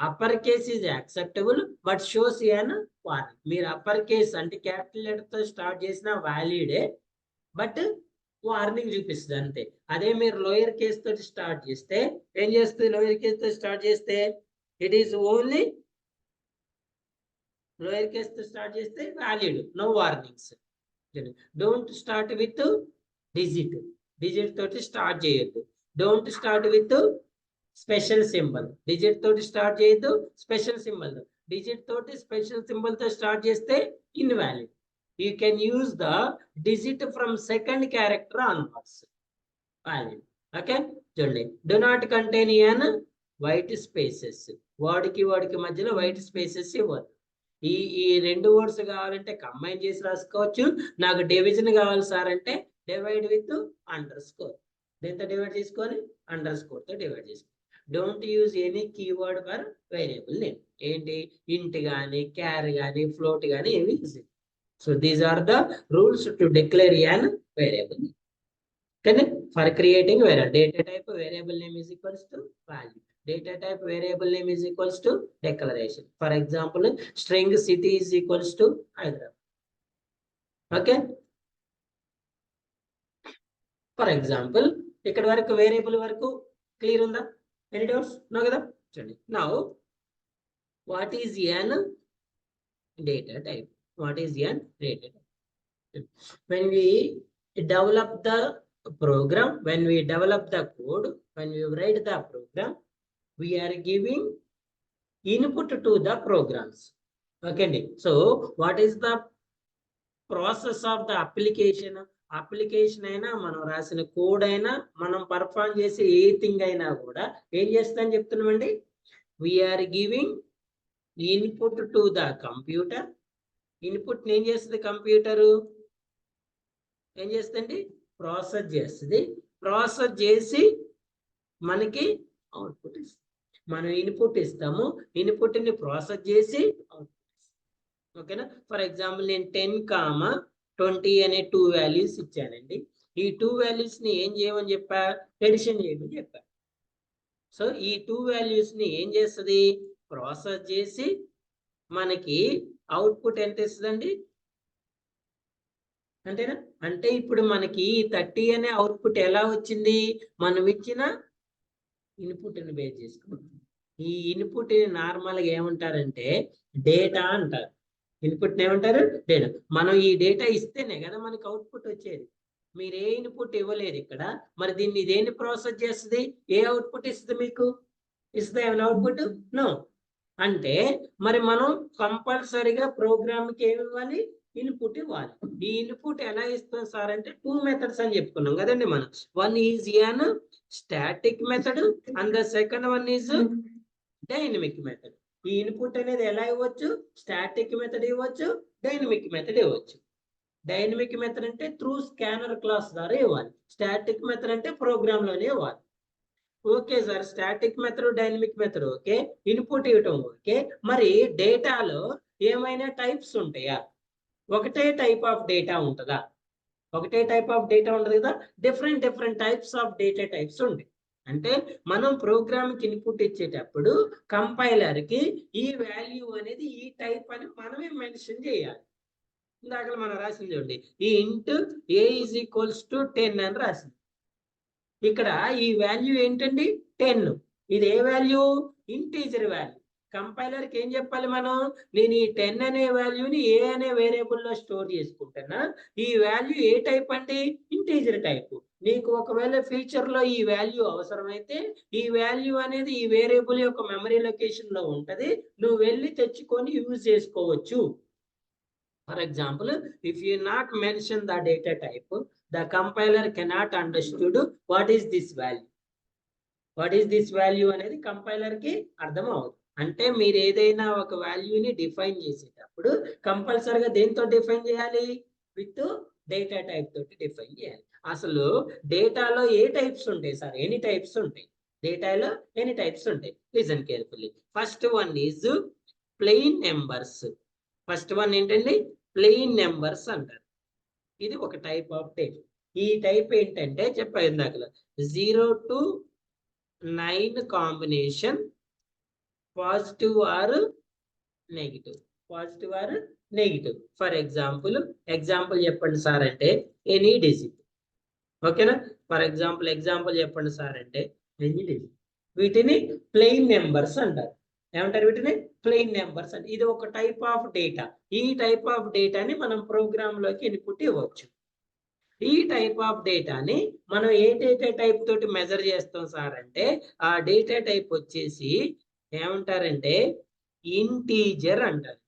Upper case is acceptable but shows an warning. మీరు upper case అంటే capital letter తో start చేసిన వ్యాలిడే, but warning చూపిస్తుంది అంతే. అదే మీరు lower case తోటి start చేస్తే ఏం చేస్తుంది? లోయర్ కేస్ తో స్టార్ట్ చేస్తే it is only lower case తో స్టార్ట్ చేస్తే valid, no warnings. Don't start with digit తోటి స్టార్ట్ చేయొద్దు. Don't start with special symbol, digit తోటి స్టార్ట్ చేయొద్దు, స్పెషల్ సింబల్. డిజిట్ తోటి స్పెషల్ సింబల్ తో స్టార్ట్ చేస్తే invalid. You can use the digit from second character onwards, valid. Okay, చూడండి. Do not contain an white spaces. వాడికి మధ్యలో white spaces ఇవ్వదు. ఈ రెండు వర్డ్స్ కావాలంటే కంబైన్ చేసి రాసుకోవచ్చు. నాకు డివిజన్ కావాలి సార్ అంటే డివైడ్ విత్ అండర్ స్కోర్. దీంతో డివైడ్ చేసుకోవాలి, అండర్ స్కోర్ తో డివైడ్ చేసుకోవాలి. Don't use any keyword for variable name. ఏంటి? ఇంట్ కానీ, క్యార్ కానీ, ఫ్లోట్ కానీ ఏమి use. So these are the rules to declare an variable name. కానీ for creating data type variable name is equals to value. Data type variable name is equals to declaration. For example, string city is equals to Hyderabad. Okay. For example, ఇక్కడ వరకు variable వరకు clear ఉందా? Any doubts? No కదా? చూడండి. Now, what is an data type? What is an data type? When we develop the program, when we develop the code, when we write the program, we are giving input to the programs. Okay. So what is the process of the application అయినా మనం రాసిన code అయినా మనం perform చేసే a thing అయినా కూడా ఏం చేస్తామని చెప్తున్నామండి, we're giving input to the computer. Input ఏం చేస్తుంది కంప్యూటరు, ఏం చేస్తుంది, ప్రాసెస్ చేస్తుంది. ప్రాసెస్ చేసి మనకి అవుట్పుట్ ఇస్తుంది. మనం ఇన్పుట్ ఇస్తాము, ఇన్పుట్ ని ప్రాసెస్ చేసి అవుట్పుట్. ఓకేనా. ఫర్ ఎగ్జాంపుల్ నేను 10, 20 అనే 2 వాల్యూస్ ఇచ్చానండి. ఈ 2 వాల్యూస్ ని ఏం చేయమని చెప్పా, ఎడిషన్ చేయమని చెప్పా. సో ఈ 2 వాల్యూస్ ని ఏం చేస్తుంది, ప్రాసెస్ చేసి మనకి అవుట్పుట్ ఎంత ఇస్తుందండి, అంతేనా. అంటే ఇప్పుడు మనకి 30 అనే అవుట్పుట్ ఎలా వచ్చింది, మనం ఇచ్చిన ఇన్పుట్ ని బేస్ చేసుకున్నాం. ఈ ఇన్పుట్ నార్మల్ గా ఏమంటారంటే డేటా అంటారు. ఇన్పుట్ ఏమంటారు, డేటా. మనం ఈ డేటా ఇస్తేనే కదా మనకి అవుట్పుట్ వచ్చేది. మీరు ఏ ఇన్పుట్ ఇవ్వలేదు ఇక్కడ, మరి దీన్ని దేన్ని ప్రాసెస్ చేస్తుంది, ఏ అవుట్పుట్ ఇస్తుంది మీకు, ఇస్తుంది ఏమైనా అవుట్పుట్, నో. అంటే మరి మనం కంపల్సరీగా ప్రోగ్రామ్కి ఏమి ఇవ్వాలి, ఇన్పుట్ ఇవ్వాలి. ఈ ఇన్పుట్ ఎలా ఇస్తాం సార్ అంటే 2 మెథడ్స్ అని చెప్పుకున్నాం కదండి మనం. One is an static method and the second one is dynamic method. ఈ ఇన్పుట్ అనేది ఎలా ఇవ్వచ్చు, స్టాటిక్ మెథడ్ ఇవ్వచ్చు, డైనమిక్ మెథడ్ ఇవ్వచ్చు. డైనమిక్ మెథడ్ అంటే త్రూ స్కానర్ క్లాస్ ద్వారా ఇవ్వాలి. స్టాటిక్ మెథడ్ అంటే ప్రోగ్రామ్ లోనే ఇవ్వాలి. Okay sir, static method dynamic method okay, input ఇవ్వటం ఓకే. మరి డేటాలో ఏమైనా టైప్స్ ఉంటాయా, ఒకటే టైప్ ఆఫ్ డేటా ఉంటుందా, ఒకటే టైప్ ఆఫ్ డేటా ఉంటుంది కదా. Different types of data types ఉంటాయి. అంటే మనం ప్రోగ్రామ్ కి ఇన్పుట్ ఇచ్చేటప్పుడు కంపైలర్ కి ఈ వాల్యూ అనేది ఈ టైప్ అని మనమే మెన్షన్ చేయాలి. ఇందాక మనం రాసింది చూడండి, ఈ ఇంట్ ఏ ఈజ్ ఈక్వల్స్ టు 10 అని రాసింది. ఇక్కడ ఈ వాల్యూ ఏంటండి, 10. ఇది ఏ వాల్యూ, ఇంటీజర్ వాల్యూ. కంపైలర్ కి ఏం చెప్పాలి మనం, నేను ఈ 10 అనే వాల్యూని ఏ అనే వేరియబుల్ లో స్టోర్ చేసుకుంటున్నా. ఈ వాల్యూ ఏ టైప్ అండి, ఇంటీజర్ టైప్. నీకు ఒకవేళ ఫ్యూచర్ లో ఈ వాల్యూ అవసరమైతే ఈ వాల్యూ అనేది ఈ వేరియబుల్ యొక్క మెమరీ లొకేషన్ లో ఉంటది, నువ్వు వెళ్ళి తెచ్చుకొని యూజ్ చేసుకోవచ్చు. For example, if you not mention the data type, the compiler cannot understood what is this value. What is this value అనేది కంపైలర్ కి అర్థం అవ్వదు. అంటే మీరు ఏదైనా ఒక వాల్యూని డిఫైన్ చేసేటప్పుడు కంపల్సరీగా దేంతో డిఫైన్ చేయాలి, విత్ డేటా టైప్ తోటి డిఫైన్ చేయాలి. అసలు డేటాలో ఏ టైప్స్ ఉంటాయి సార్, ఎనీ టైప్స్ ఉంటాయి. డేటాలో ఎనీ టైప్స్ ఉంటాయి. Listen carefully. First one is plain numbers. First one ఏంటండి, ప్లెయిన్ నెంబర్స్ అంటారు. ఇది ఒక టైప్ ఆఫ్ టైప్. ఈ టైప్ ఏంటంటే చెప్పా ఇందాక, 0 to 9 combination, positive or negative, positive or negative. For example చెప్పండి సార్ అంటే ఎనీ డిజిట్. ఓకేనా. ఫర్ ఎగ్జాంపుల్ చెప్పండి సార్ అంటే ఎనీ డిజిట్. వీటిని ప్లెయిన్ నెంబర్స్ అంటారు. ఏమంటారు వీటిని, ప్లెయిన్ నెంబర్స్ అంటే. ఇది ఒక టైప్ ఆఫ్ డేటా. ఈ టైప్ ఆఫ్ డేటాని మనం ప్రోగ్రామ్ లోకి ఇన్పుట్ ఇవ్వచ్చు. ఈ టైప్ ఆఫ్ డేటాని మనం ఏ డేటా టైప్ తోటి మెజర్ చేస్తాం సార్ అంటే ఆ డేటా టైప్ వచ్చేసి ఏమంటారంటే ఇంటీజర్ అంటారు.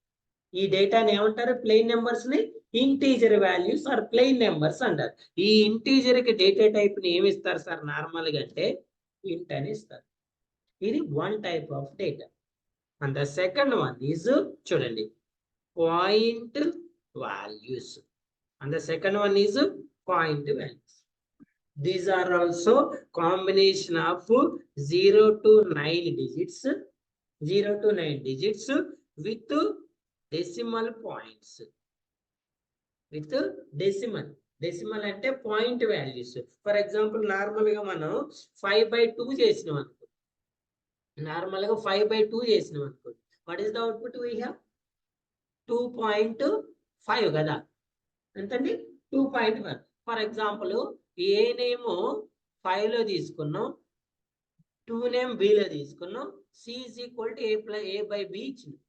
ఈ డేటాని ఏమంటారు, ప్లెయిన్ నెంబర్స్ ని integer values or plain numbers అంటారు. ఈ ఇంటీజర్ కి డేటా టైప్ ని ఏమి ఇస్తారు సార్ నార్మల్ గా అంటే ఇంట్ అని ఇస్తారు. ఇది one type of data. And the second one is చూడండి point values. And the second one is point values. These are also combination of 0 to 9 digits, 0 to 9 digits with decimal points. With decimal అంటే point values. For example normal గా మనం 5/2 చేసినాం అనుకో, normal గా 5/2 చేసినాం అనుకో, what is the output we have, 2.5 కదా, ఎంతండి, 2.1. ఫర్ ఎగ్జాంపుల్ ఏ నేమ్ 5 లో తీసుకున్నాం, 2 నేమ్ B లో తీసుకున్నాం, C is equal to A by B ఇచ్చింది.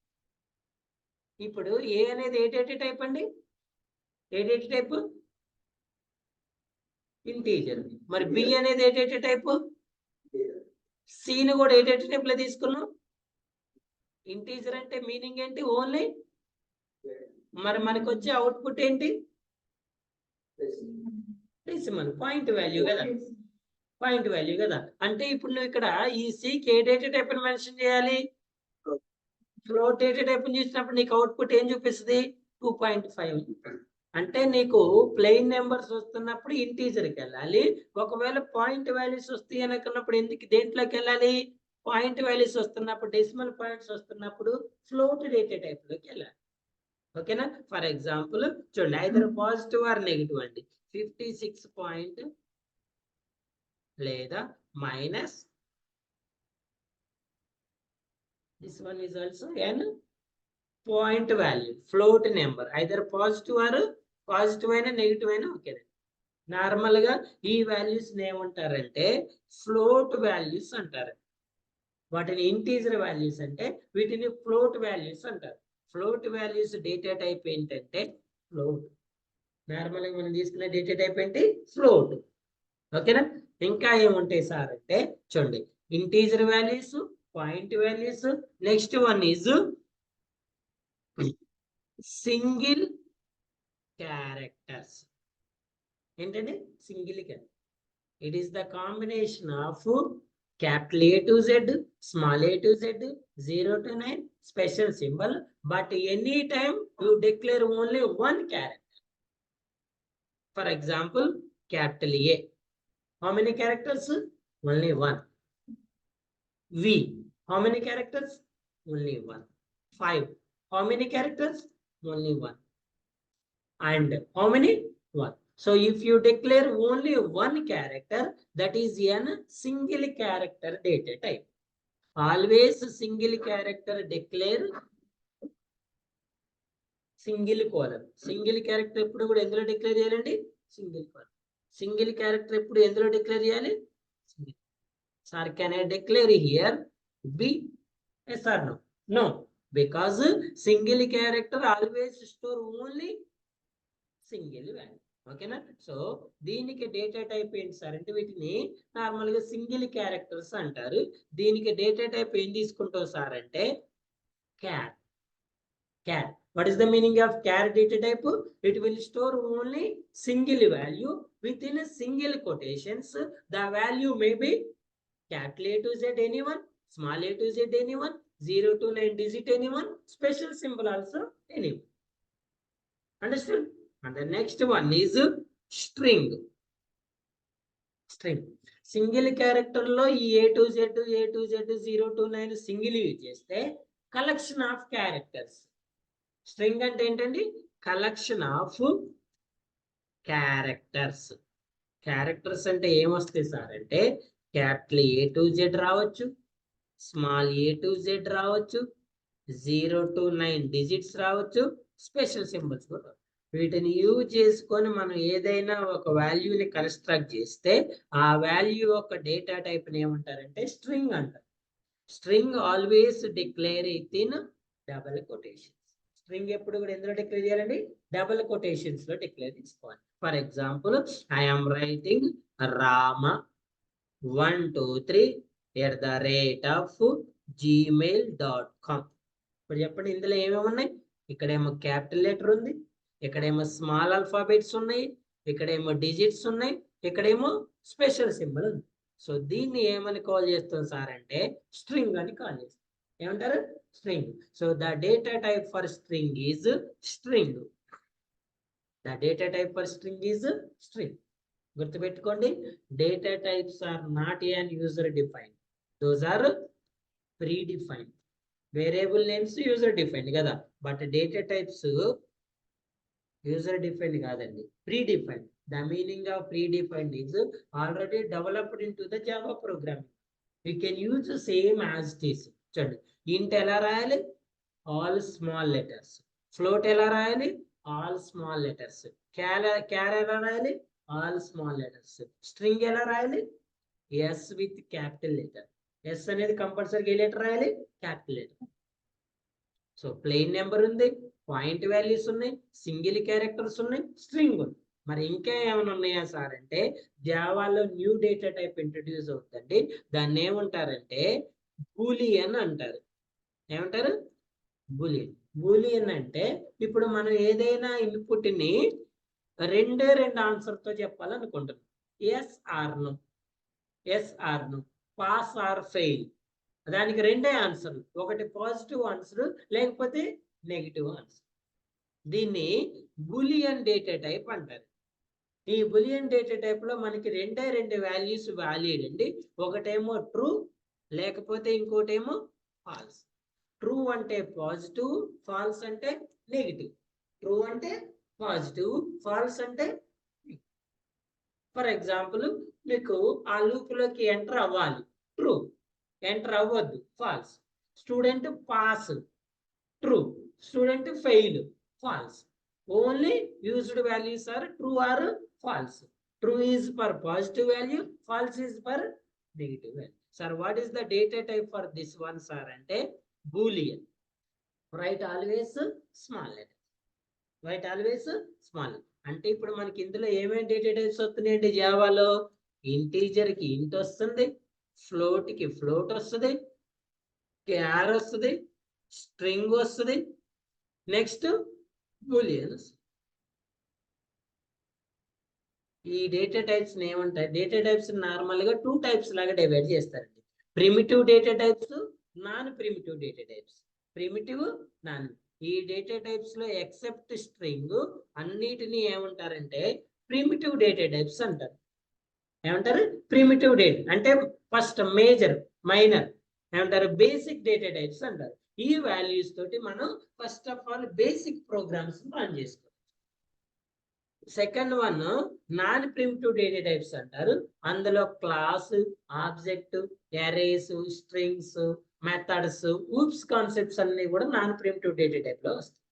ఇప్పుడు ఏ అనేది ఏ డేటా టైప్ అండి, ఏ డేటా టైప్, ఇంటీజర్. మరి B అనేది ఏ డేటా టైప్, C ని కూడా ఏ డేటా టైప్ లో తీసుకున్నాం, ఇంటీజర్. అంటే మీనింగ్ ఏంటి, ఓన్లీ మరి మనకు వచ్చే అవుట్పుట్ ఏంటి? డెసిమల్ పాయింట్ వాల్యూ కదా, పాయింట్ వాల్యూ కదా. అంటే ఇప్పుడు నువ్వు ఇక్కడ ఈ సికి ఏ డేటా టైప్ అని మెన్షన్ చేయాలి? ఫ్లోట్ డేటా టైప్ చూసినప్పుడు నీకు అవుట్పుట్ ఏం చూపిస్తుంది? 2.5. అంటే నీకు ప్లెయిన్ నెంబర్స్ వస్తున్నప్పుడు ఇంటీజర్కి వెళ్ళాలి. ఒకవేళ పాయింట్ వాల్యూస్ వస్తాయి అనుకున్నప్పుడు ఎందుకు దేంట్లోకి వెళ్ళాలి? పాయింట్ వాల్యూస్ వస్తున్నప్పుడు, డెసిమల్ పాయింట్స్ వస్తున్నప్పుడు ఫ్లోట్ డేటా టైప్ లోకి వెళ్ళాలి. ఓకేనా? ఫర్ ఎగ్జాంపుల్ చూడండి, ఐదర్ పాజిటివ్ ఆర్ నెగిటివ్ అండి. 56 పాయింట్ లేదా minus, this one is also n point value, float number, either positive or positive అయినా నెగిటివ్ అయినా ఓకే. నార్మల్ గా ఈ వాల్యూస్ ఏమంటారంటే ఫ్లోట్ వాల్యూస్ అంటారు. వాటిని ఇంటీజర్ వాల్యూస్ అంటే వీటిని ఫ్లోట్ వాల్యూస్ అంటారు. ఫ్లోట్ వాల్యూస్ డేటా టైప్ ఏంటంటే ఫ్లోట్. నార్మల్ గా మనం తీసుకునే డేటా టైప్ ఏంటి? ఫ్లోట్. ఓకేనా? ఇంకా ఏముంటాయి సార్ అంటే చూడండి, integer values, point values, next one is single characters. ఏంటంటే single character. It is the combination of capital A to Z, small a to Z, 0 to 9, special symbol, but anytime you declare only one character. For example, capital A. How many characters? Only one. V. How many characters? Only one. 5. How many characters? Only one. And how many? One. So if you declare only one character, that is a single character data type. Always single character declare single colon. Single character ఎప్పుడు కూడా ఎందులో declare చేయాలండి? Single colon. Single character ఎప్పుడు ఎందులో declare చేయాలి? Single. Sir, can I declare here B? Yes or no? No, because single character always store only single value. ఓకేనా? So దీనికి data type ఏంటి సార్ అంటే వీటిని నార్మల్ గా సింగిల్ క్యారెక్టర్స్ అంటారు. దీనికి డేటా టైప్ ఏం తీసుకుంటావు సార్ అంటే char. Char. What is the meaning of char data type? It will store only single value within a single quotations. The value may be capital A to Z anyone, small a to Z anyone, 0 to 9 digit anyone, special symbol also anyone. Understood? And the next one is string. String. Single character లో ఈ A to Z, 0 to 9 single use చేస్తే collection of characters. String అంటే ఏంటండి? Collection of characters. Characters అంటే ఏమొస్తాయి sir అంటే capital A to Z రావచ్చు, small a to Z రావచ్చు, 0 to 9 డిజిట్స్ రావచ్చు, స్పెషల్ సింబల్స్ కూడా. వీటిని యూజ్ చేసుకొని మనం ఏదైనా ఒక వాల్యూని కన్స్ట్రక్ట్ చేస్తే ఆ వాల్యూ యొక్క డేటా టైప్ ని ఏమంటారంటే స్ట్రింగ్ అంటారు. String always declare with in double quotations. String ఎప్పుడు కూడా ఎందులో డిక్లేర్ చేయాలండి? డబుల్ కొటేషన్స్ లో డిక్లేర్ చేసుకోవాలి. For example, I'm writing Rama 123@gmail.com. ఇప్పుడు చెప్పండి, ఇందులో ఏమేమి ఉన్నాయి? ఇక్కడేమో క్యాపిటల్ లెటర్ ఉంది, ఇక్కడేమో స్మాల్ ఆల్ఫాబెట్స్ ఉన్నాయి, ఇక్కడేమో డిజిట్స్ ఉన్నాయి, ఇక్కడేమో స్పెషల్ సింబల్ ఉంది. సో దీన్ని ఏమని కాల్ చేస్తాం సార్ అంటే స్ట్రింగ్ అని కాల్ చేస్తాం. ఏమంటారు? String. So the data type for string is string. The data type for string is string. గుర్తుపెట్టుకోండి, data types are not an user defined, those are predefined. Variable names user defined కదా, but data types user defined కాదండి, predefined. The meaning of predefined is already developed into the Java programming. We can use same as it is. చూడండి, int ఎలా రాయాలి? All small letters. Float ఎలా రాయాలి? All small letters. క్యార్ ఎలా రాయాలి? All small letters. String ఎలా రాయాలి? S with capital letter. S అనేది కంపల్సరీ ఏ లెటర్ రాయాలి? Capital letter. So plain number ఉంది, పాయింట్ వాల్యూస్ ఉన్నాయి, సింగిల్ క్యారెక్టర్స్ ఉన్నాయి, స్ట్రింగ్ ఉంది. మరి ఇంకా ఏమైనా ఉన్నాయా సార్ అంటే జావాలో న్యూ డేటా టైప్ ఇంట్రడ్యూస్ అవుతుందండి. దాన్ని ఏమంటారంటే బూలియన్ అంటారు. ఏమంటారు? బూలియన్. బూలియన్ అంటే ఇప్పుడు మనం ఏదైనా ఇన్పుట్ ని రెండు ఆన్సర్ తో చెప్పాలనుకుంటున్నాం. Yes or no, pass or fail, దానికి రెండే ఆన్సర్లు, ఒకటి పాజిటివ్ ఆన్సర్ లేకపోతే నెగిటివ్ ఆన్సర్. దీన్ని బూలియన్ డేటా టైప్ అంటారు. ఈ బూలియన్ డేటా టైప్ లో మనకి రెండు వాల్యూస్ వాలిడ్ అండి. ఒకటేమో ట్రూ లేకపోతే ఇంకోటేమో ఫాల్స్. ట్రూ అంటే పాజిటివ్, ఫాల్స్ అంటే నెగిటివ్. ట్రూ అంటే పాజిటివ్, ఫాల్స్ అంటే. ఫర్ ఎగ్జాంపుల్ మీకు ఆ లూప్ లోకి ఎంటర్ అవ్వాలి, ట్రూ. ఎంటర్ అవ్వద్దు, false. Student pass, true. Student fail, false. Only used values are true or false. True is for positive value, false is for negative value. Sir, what is the data type for this one, sir? Ante boolean. Write always small letter. Write always small. అంటే ఇప్పుడు మనకి ఇందులో ఏమేమి data types వస్తున్నాయండి జావాలో? Integer కి ఇంట్ వస్తుంది, float కి ఫ్లోట్ వస్తుంది, క్యార్ వస్తుంది, స్ట్రింగ్ వస్తుంది, నెక్స్ట్ బూలియన్. ఈ డేటా టైప్స్ ఏమంటాయి? డేటా టైప్స్ నార్మల్ గా 2 టైప్స్ లాగా డివైడ్ చేస్తారండి. Primitive data types, non primitive data types. Primitive, non. ఈ డేటా టైప్స్ లో ఎక్సెప్ట్ స్ట్రింగ్ అన్నిటిని ఏమంటారంటే ప్రిమిటివ్ డేటా టైప్స్ అంటారు. ఏమంటారు? ప్రిమిటివ్ డేటా అంటే ఫస్ట్ మేజర్, మైనర్ ఏమంటారు? బేసిక్ డేటా టైప్స్ అంటారు. ఈ వాల్యూస్ తోటి మనం first of all basic programs run చేసుకోవాలి. Second one non primitive data types అంటారు. అందులో class, object, arrays, strings, methods, oops concepts అన్ని కూడా నాన్ ప్రిమిటివ్ డేటా టైప్ లో వస్తాయి.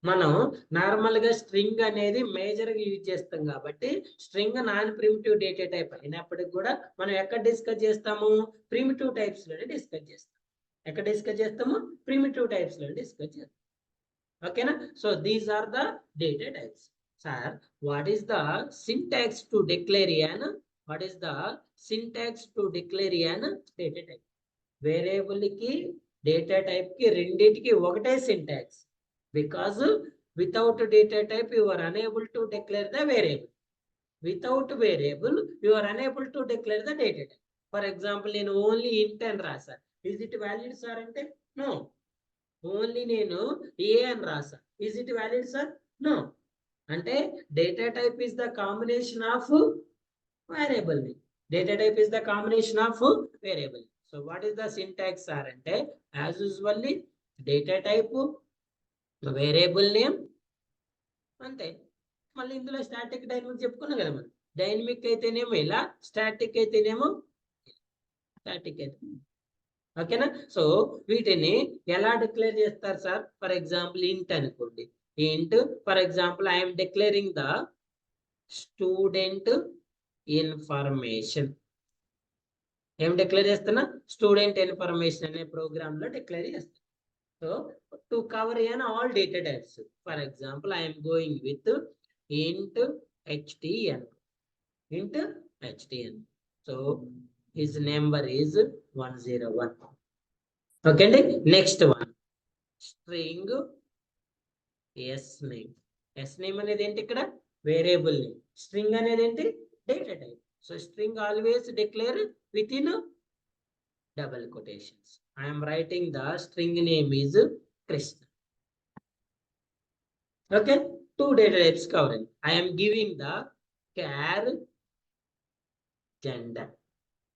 మనం నార్మల్ గా స్ట్రింగ్ అనేది మేజర్ గా యూజ్ చేస్తాం కాబట్టి string non primitive data type అయినప్పటికి కూడా మనం ఎక్కడ డిస్కస్ చేస్తాము? ప్రిమిటివ్ టైప్స్ లోనే డిస్కస్ చేస్తాం. ఎక్కడ డిస్కస్ చేస్తాము? ప్రిమిటివ్ టైప్స్ లో డిస్కస్ చేస్తాం. ఓకేనా? So these are the data types. Sir, what is the syntax to declare an? What is the syntax to declare an data type? Variable ki data type ki రెండిటికి ఒకటే syntax. Because without data type you are unable to declare the variable. Without variable you are unable to declare the data type. For example, నేను only int అని రాసా. Is it valid, sir? అంటే no. Only నేను a అని రాసా. Is it valid, sir? No. అంటే data type is the combination of variable. Data type is the combination of variable. So what is the syntax sir అంటే as usually data type, variable name, అంతే. మళ్ళీ ఇందులో static, dynamic చెప్పుకున్నాం కదా మనం. Dynamic అయితేనేమో ఇలా, స్టాటిక్ అయితేనేమో స్టాటిక్ అయితే. ఓకేనా? సో వీటిని ఎలా డిక్లేర్ చేస్తారు సార్? ఫర్ ఎగ్జాంపుల్ ఇంట్ అనుకోండి. int, for example, I am declaring the student information. ఏం డిక్లేర్ చేస్తున్నా? స్టూడెంట్ ఇన్ఫర్మేషన్ అనే ప్రోగ్రామ్ లో డిక్లేర్ చేస్తాను. So to cover all data types. For example, I am going with int htn. int htn. So his number is 101. Okay, next one, string S name. S name అనేది ఏంటి? ఇక్కడ variable name. String అనేది ఏంటి? Data type. So string always declare with in double quotations. I'm writing the string name is Krishna. Okay, 2 data types covering. I'm giving the char gender.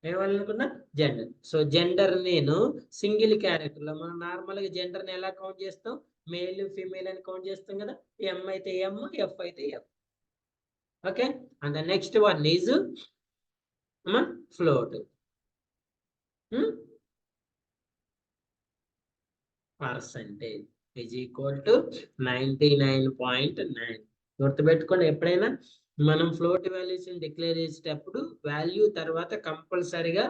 ఏమనుకున్నా? Gender. So gender నేను single character లో, మనం normal గా gender ని ఎలా count చేస్తాం? Male, female అని count చేస్తాం కదా. ఎం అయితే ఎం, ఎఫ్ అయితే F. Okay, and the next one is float. Percentage is equal to 99.9. గుర్తుపెట్టుకోండి, ఎప్పుడైనా మనం ఫ్లోట్ వాల్యూస్ డిక్లేర్ చేసేటప్పుడు వాల్యూ తర్వాత కంపల్సరిగా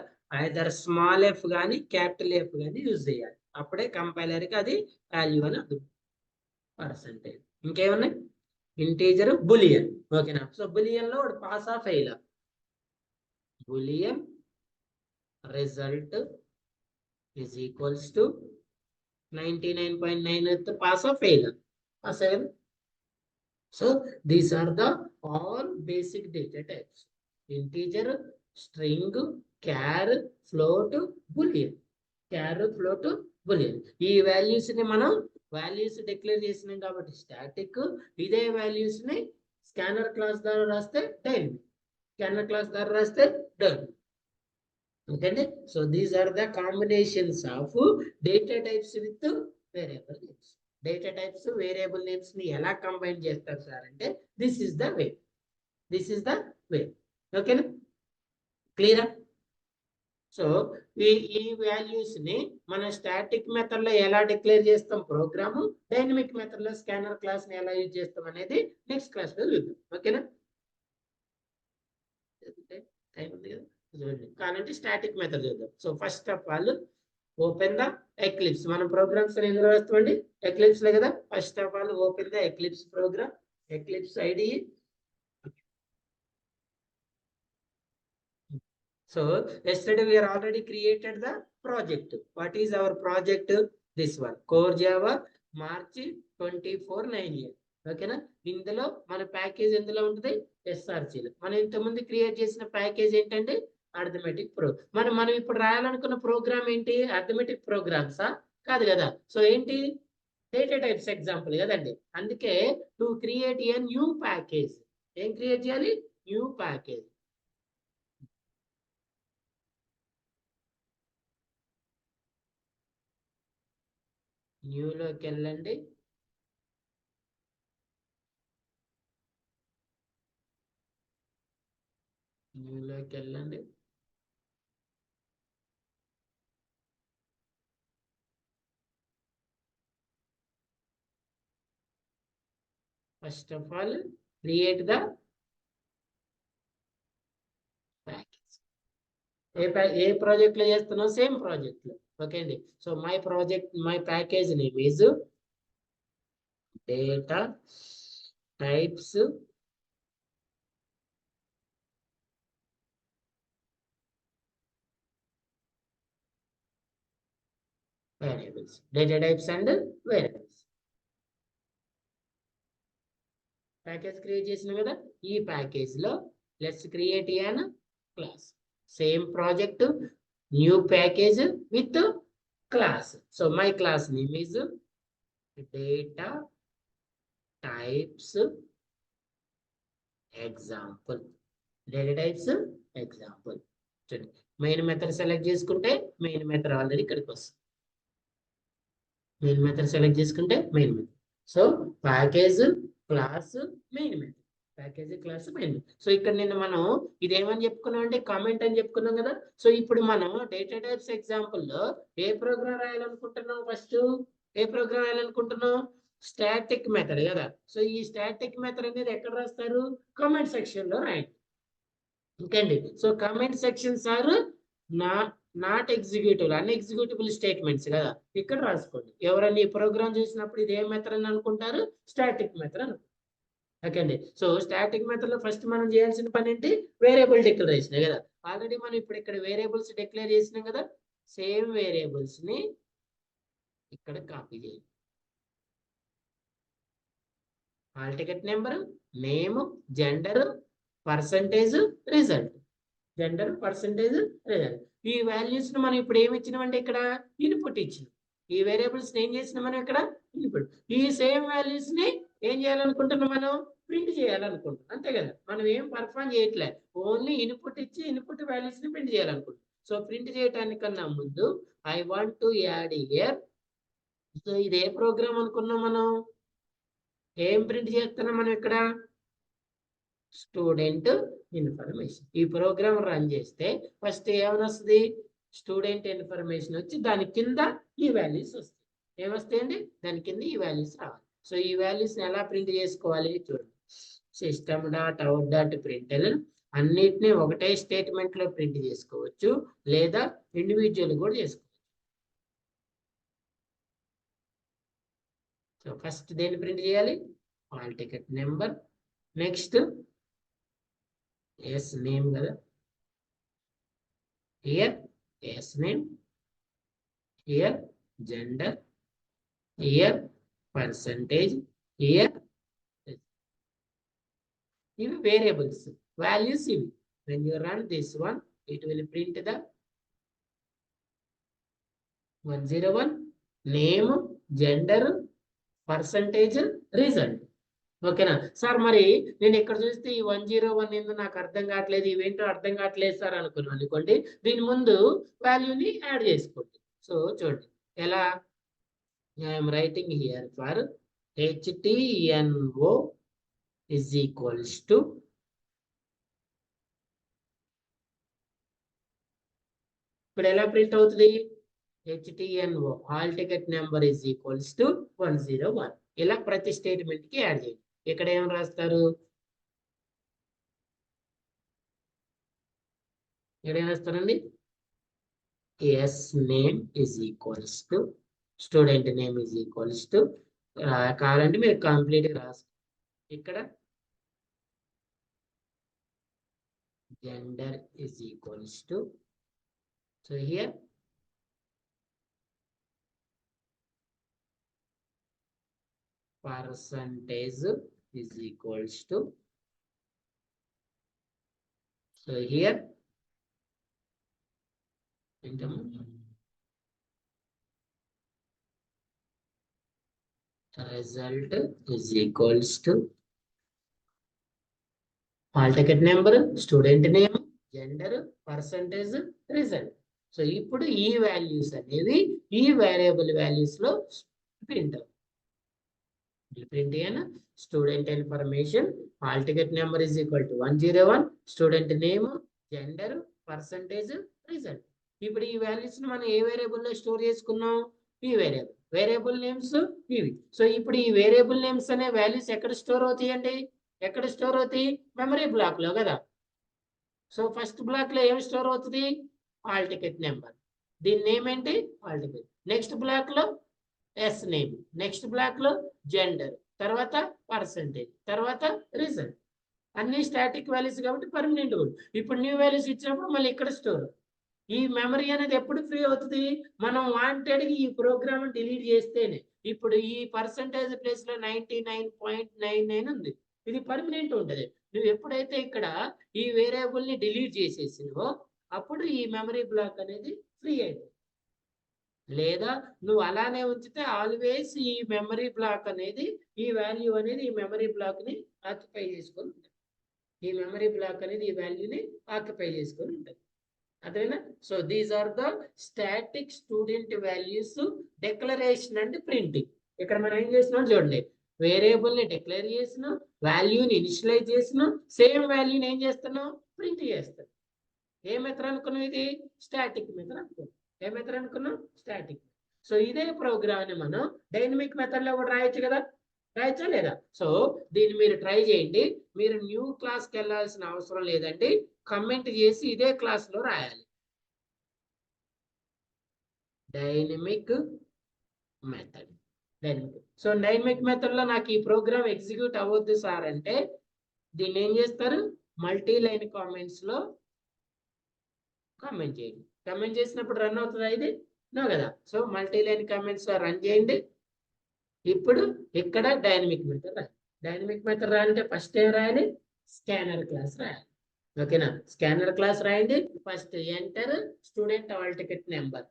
ఐదర్ స్మాల్ ఎఫ్ కానీ క్యాపిటల్ ఎఫ్ కానీ యూజ్ చేయాలి. అప్పుడే కంపైలర్ కి అది వాల్యూ అని అర్థం. పర్సంటేజ్. ఇంకేమున్నాయి? Integer, boolean. ఓకేనా? సో బులియన్ లో పాస్ ఆ fail. Boolean result is equals to 99.9 pass or fail. Pass again. So these are the all basic data types: integer, string, char, float, boolean. Char, float, boolean. ఈ values ని మనం values declare చేసినాం కాబట్టి static. ఇదే values ని scanner class ద్వారా రాస్తే dynamic. Scanner class ద్వారా రాస్తే dynamic. Okay. So these are the combinations of data types with variable names. Data types variable names ని ఎలా కంబైన్ చేస్తారు సార్ అంటే this is the way. This is the way. ఓకేనా? క్లియరా? సో ఈ values ని మన స్టాటిక్ మెథడ్ లో ఎలా డిక్లేర్ చేస్తాం ప్రోగ్రామ్, డైనమిక్ మెథడ్ లో స్కానర్ క్లాస్ ని ఎలా యూజ్ చేస్తాం అనేది నెక్స్ట్ క్లాస్ లో చూద్దాం. ఓకేనా? టైం ఉంది కదా, కానంటే స్టాటిక్ మెథడ్ చూద్దాం. So first of all open the Eclipse. మనం ప్రోగ్రామ్స్ ఎందులో రాస్తామండి? ఎక్లిప్స్ లో కదా. First of all open the Eclipse program. Eclipse IDE. So yesterday we are already created the project. What is our project? This one, Core Java March 24/9. ఓకేనా? ఇందులో మన package ఎందులో ఉంటుంది? ఎస్ఆర్సీలో. మనం ఇంతకుముందు క్రియేట్ చేసిన ప్యాకేజ్ ఏంటంటే అర్థమెటిక్ ప్రో. మనం ఇప్పుడు రాయాలనుకున్న ప్రోగ్రామ్ ఏంటి? అర్థమెటిక్ ప్రోగ్రామ్సా? కాదు కదా. సో ఏంటి? డేటా టైప్స్ ఎగ్జాంపుల్ కదండి. అందుకే to create a new package. ఏం క్రియేట్ చేయాలి? New package. న్యూలోకి వెళ్ళండి. న్యూలోకి వెళ్ళండి. First of all create the package. ఏ ప్రాజెక్ట్ లో చేస్తున్నావు? సేమ్ ప్రాజెక్ట్ లో. ఓకే అండి. So my package name is data types variables. Data types and variables. Package create చేసిన కదా. ఈ ప్యాకేజ్ లో let's create an class. Same project, new package with class. So my class name is data types example. Data types example. చూడండి, main method select చేసుకుంటే main method already ఇక్కడికి వస్తుంది. Main method select చేసుకుంటే main method. So package, class, main method. Package, class, main method. So ఇక్కడ మనం ఇదేమని చెప్పుకున్నాం అంటే comment అని చెప్పుకున్నాం కదా. సో ఇప్పుడు మనం డేటా టైప్స్ ఎగ్జాంపుల్ లో ఏ ప్రోగ్రామ్ రాయాలనుకుంటున్నాం? ఫస్ట్ ఏ ప్రోగ్రామ్ రాయాలనుకుంటున్నాం? స్టాటిక్ మెథడ్ కదా. సో ఈ స్టాటిక్ మెథడ్ అనేది ఎక్కడ రాస్తారు? కామెంట్ సెక్షన్ లో రాయండి. ఓకేండి. So comment sections are not executive, unexecutable statements కదా. ఇక్కడ రాసుకోండి. ఎవరైనా ఈ ప్రోగ్రామ్ చేసినప్పుడు ఇది ఏ మెథడ్ అని అనుకుంటారు? స్టాటిక్ మెథడ్ అనుకుంటారు. ఓకే అండి. సో స్టాటిక్ మెథడ్ లో ఫస్ట్ మనం చేయాల్సిన పని ఏంటి? వేరియబుల్ డిక్లరేషన్ కదా. ఆల్రెడీ మనం ఇప్పుడు ఇక్కడ వేరియబుల్స్ డిక్లేర్ చేసినాం కదా. సేమ్ వేరియబుల్స్ ని ఇక్కడ కాపీ చేయండి. Hall ticket number, name, gender, percentage, result. Gender, percentage, result. ఈ వాల్యూస్ ని మనం ఇప్పుడు ఏమి ఇచ్చినామంటే ఇక్కడ ఇన్పుట్ ఇచ్చినాం. ఈ వేరియబుల్స్ ఏం చేసినాం మనం ఇక్కడ? ఇన్పుట్. ఈ సేమ్ వాల్యూస్ ని ఏం చేయాలనుకుంటున్నాం? మనం ప్రింట్ చేయాలనుకుంటున్నాం. అంతే కదా. మనం ఏం పర్ఫార్మ్ చేయట్లే, ఓన్లీ ఇన్పుట్ ఇచ్చి ఇన్పుట్ వాల్యూస్ ని ప్రింట్ చేయాలనుకుంటున్నాం. సో ప్రింట్ చేయడానికన్నా ముందు I want to add here. So ఇది ఏ ప్రోగ్రామ్ అనుకున్నాం మనం? ఏం ప్రింట్ చేస్తున్నాం మనం ఇక్కడ? Student information. ఈ ప్రోగ్రామ్ రన్ చేస్తే ఫస్ట్ ఏమైనా వస్తుంది? స్టూడెంట్ ఇన్ఫర్మేషన్ వచ్చి దాని కింద ఈ వాల్యూస్ వస్తాయి. ఏమొస్తాయండి? దాని కింద ఈ వాల్యూస్ రావాలి. సో ఈ వాల్యూస్ ఎలా ప్రింట్ చేసుకోవాలి చూడండి. system.out.println అన్నిటిని ఒకటే స్టేట్మెంట్ లో ప్రింట్ చేసుకోవచ్చు, లేదా ఇండివిజువల్ కూడా చేసుకోవచ్చు. సో ఫస్ట్ దేన్ని ప్రింట్ చేయాలి? Hall ticket number. Next S name కదా. Here S name, here gender, here percentage here ఇవి వేరియబుల్స్ వాల్యూస్ ఇవి when you run this one it will print the 101 name gender percentage result ఓకేనా sir మరి నేను ఇక్కడ చూస్తే ఈ 101 ఏందో నాకు అర్థం కావట్లేదు ఇవేంటో అర్థం కావట్లేదు సార్ అనుకున్నాను అనుకోండి దీని ముందు వాల్యూని యాడ్ చేసుకోండి సో చూడండి ఎలా I'm writing here for HTNO is equals to ఇప్పుడు ఎలా ప్రింట్ అవుతుంది HTNO hall ticket number is equals to 101 ఇలా ప్రతి స్టేట్మెంట్ కి యాడ్ చేయండి ఇక్కడ ఏం రాస్తారు ఇక్కడ ఏం రాస్తారండి S name is equals to student name is equals to కావాలంటే మీరు కంప్లీట్ గా రాస్తారు ఇక్కడ gender is equals to so here percentage is equals to so here result is equals to hall ticket number student name gender percentage result so ఇప్పుడు ఈ values అనేవి ఈ variable values లో ప్రింట్ అయినా student information hall ticket number is equal to 101 student name gender percentage result ఇప్పుడు ఈ values మనం ఏ variable లో స్టోర్ చేసుకున్నాం ఈ వేరియబుల్ నేమ్స్ ఇవి సో ఇప్పుడు ఈ వేరియబుల్ నేమ్స్ అనే వాల్యూస్ ఎక్కడ స్టోర్ అవుతాయండి ఎక్కడ స్టోర్ అవుతాయి మెమరీ బ్లాక్ లో కదా సో ఫస్ట్ బ్లాక్ లో ఏం స్టోర్ అవుతుంది హాల్ టికెట్ నెంబర్ దీని నేమ్ ఏంటి హాల్ టికెట్ నెక్స్ట్ బ్లాక్ లో ఎస్ నేమ్ నెక్స్ట్ బ్లాక్ లో జెండర్ తర్వాత పర్సంటేజ్ తర్వాత రిజల్ట్ అన్ని స్టాటిక్ వాల్యూస్ కాబట్టి పర్మనెంట్ ఇప్పుడు న్యూ వాల్యూస్ ఇచ్చినప్పుడు మళ్ళీ ఇక్కడ స్టోర్ ఈ మెమరీ అనేది ఎప్పుడు ఫ్రీ అవుతుంది మనం వాంటెడ్ ఈ ప్రోగ్రామ్ డిలీట్ చేస్తేనే ఇప్పుడు ఈ పర్సంటేజ్ ప్లేస్ లో 99.99 ఉంది ఇది పర్మనెంట్ ఉంటుంది నువ్వు ఎప్పుడైతే ఇక్కడ ఈ వేరియబుల్ ని డిలీట్ చేసేసినవో అప్పుడు ఈ మెమరీ బ్లాక్ అనేది ఫ్రీ అవుతుంది లేదా నువ్వు అలానే ఉంచితే ఆల్వేస్ ఈ మెమరీ బ్లాక్ అనేది ఈ వాల్యూ అనేది ఈ మెమరీ బ్లాక్ ని ఆక్యుపై చేసుకొని ఉంటుంది ఈ మెమరీ బ్లాక్ అనేది ఈ వాల్యూని ఆక్యుపై చేసుకొని ఉంటుంది అదేనా so these are the static student values declaration and printing ఇక్కడ మనం ఏం చేస్తున్నాం చూడండి వేరియబుల్ ని డిక్లేర్ చేసినాం వాల్యూని ఇనిషియలైజ్ చేసినాం సేమ్ వాల్యూని ఏం చేస్తున్నాం ప్రింట్ చేస్తాం ఏ మెథడ్ అనుకున్నాం ఇది స్టాటిక్ మెథడ్ అనుకున్నాం ఏ మెథడ్ అనుకున్నాం స్టాటిక్ సో ఇదే ప్రోగ్రామ్ ని మనం డైనమిక్ మెథడ్ లో కూడా రాయొచ్చు కదా రాయొచ్చా లేదా సో దీన్ని మీరు ట్రై చేయండి మీరు న్యూ క్లాస్కి వెళ్ళాల్సిన అవసరం లేదండి కమెంట్ చేసి ఇదే క్లాస్ లో రాయాలి dynamic method so dynamic method లో నాకు ఈ ప్రోగ్రామ్ ఎగ్జిక్యూట్ అవ్వద్దు సార్ అంటే దీన్ని ఏం చేస్తారు మల్టీ లైన్ కామెంట్స్ లో కామెంట్ చేయండి కామెంట్ చేసినప్పుడు రన్ అవుతుందా ఇది నో కదా సో మల్టీ లైన్ కామెంట్స్ లో రన్ చేయండి ఇప్పుడు ఇక్కడ డైనమిక్ మెథడ్ రాయాలి డైనమిక్ మెథడ్ రాయాలంటే ఫస్ట్ ఏం రాయాలి స్కానర్ క్లాస్ రాయాలి ఓకేనా స్కానర్ క్లాస్ రాయండి first enter student hall ticket number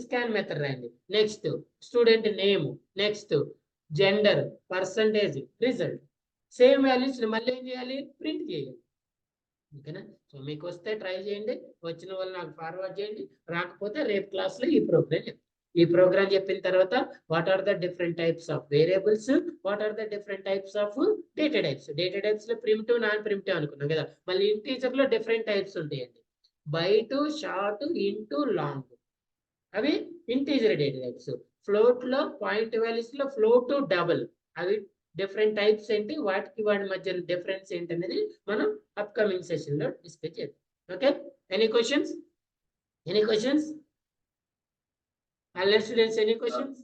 scan method రాయండి next student name next gender percentage result same values మళ్ళీ ఏం చేయాలి ప్రింట్ చేయాలి ఓకేనా సో మీకు వస్తే ట్రై చేయండి వచ్చిన వాళ్ళు నాకు ఫార్వర్డ్ చేయండి రాకపోతే రేపు క్లాస్లో ఈ ప్రోగ్రామ్ చెప్పిన తర్వాత what are the different types of variables what are the different types of data types లో ప్రిమిటివ్ నాన్ ప్రిమిటివ్ అనుకున్నాం కదా మళ్ళీ ఇంటీజర్ లో డిఫరెంట్ టైప్స్ ఉంటాయండి బైట్ షార్ట్ ఇంటూ లాంగ్ అవి ఇంటీజర్ డేటా టైప్స్ ఫ్లోట్ లో పాయింట్ వాల్యూస్ లో float double అవి డిఫరెంట్ టైప్స్ ఏంటి వాటికి వాటి మధ్య డిఫరెన్స్ ఏంటి అనేది మనం అప్కమింగ్ సెషన్ లో డిస్కస్ చేద్దాం okay any questions All students, any questions?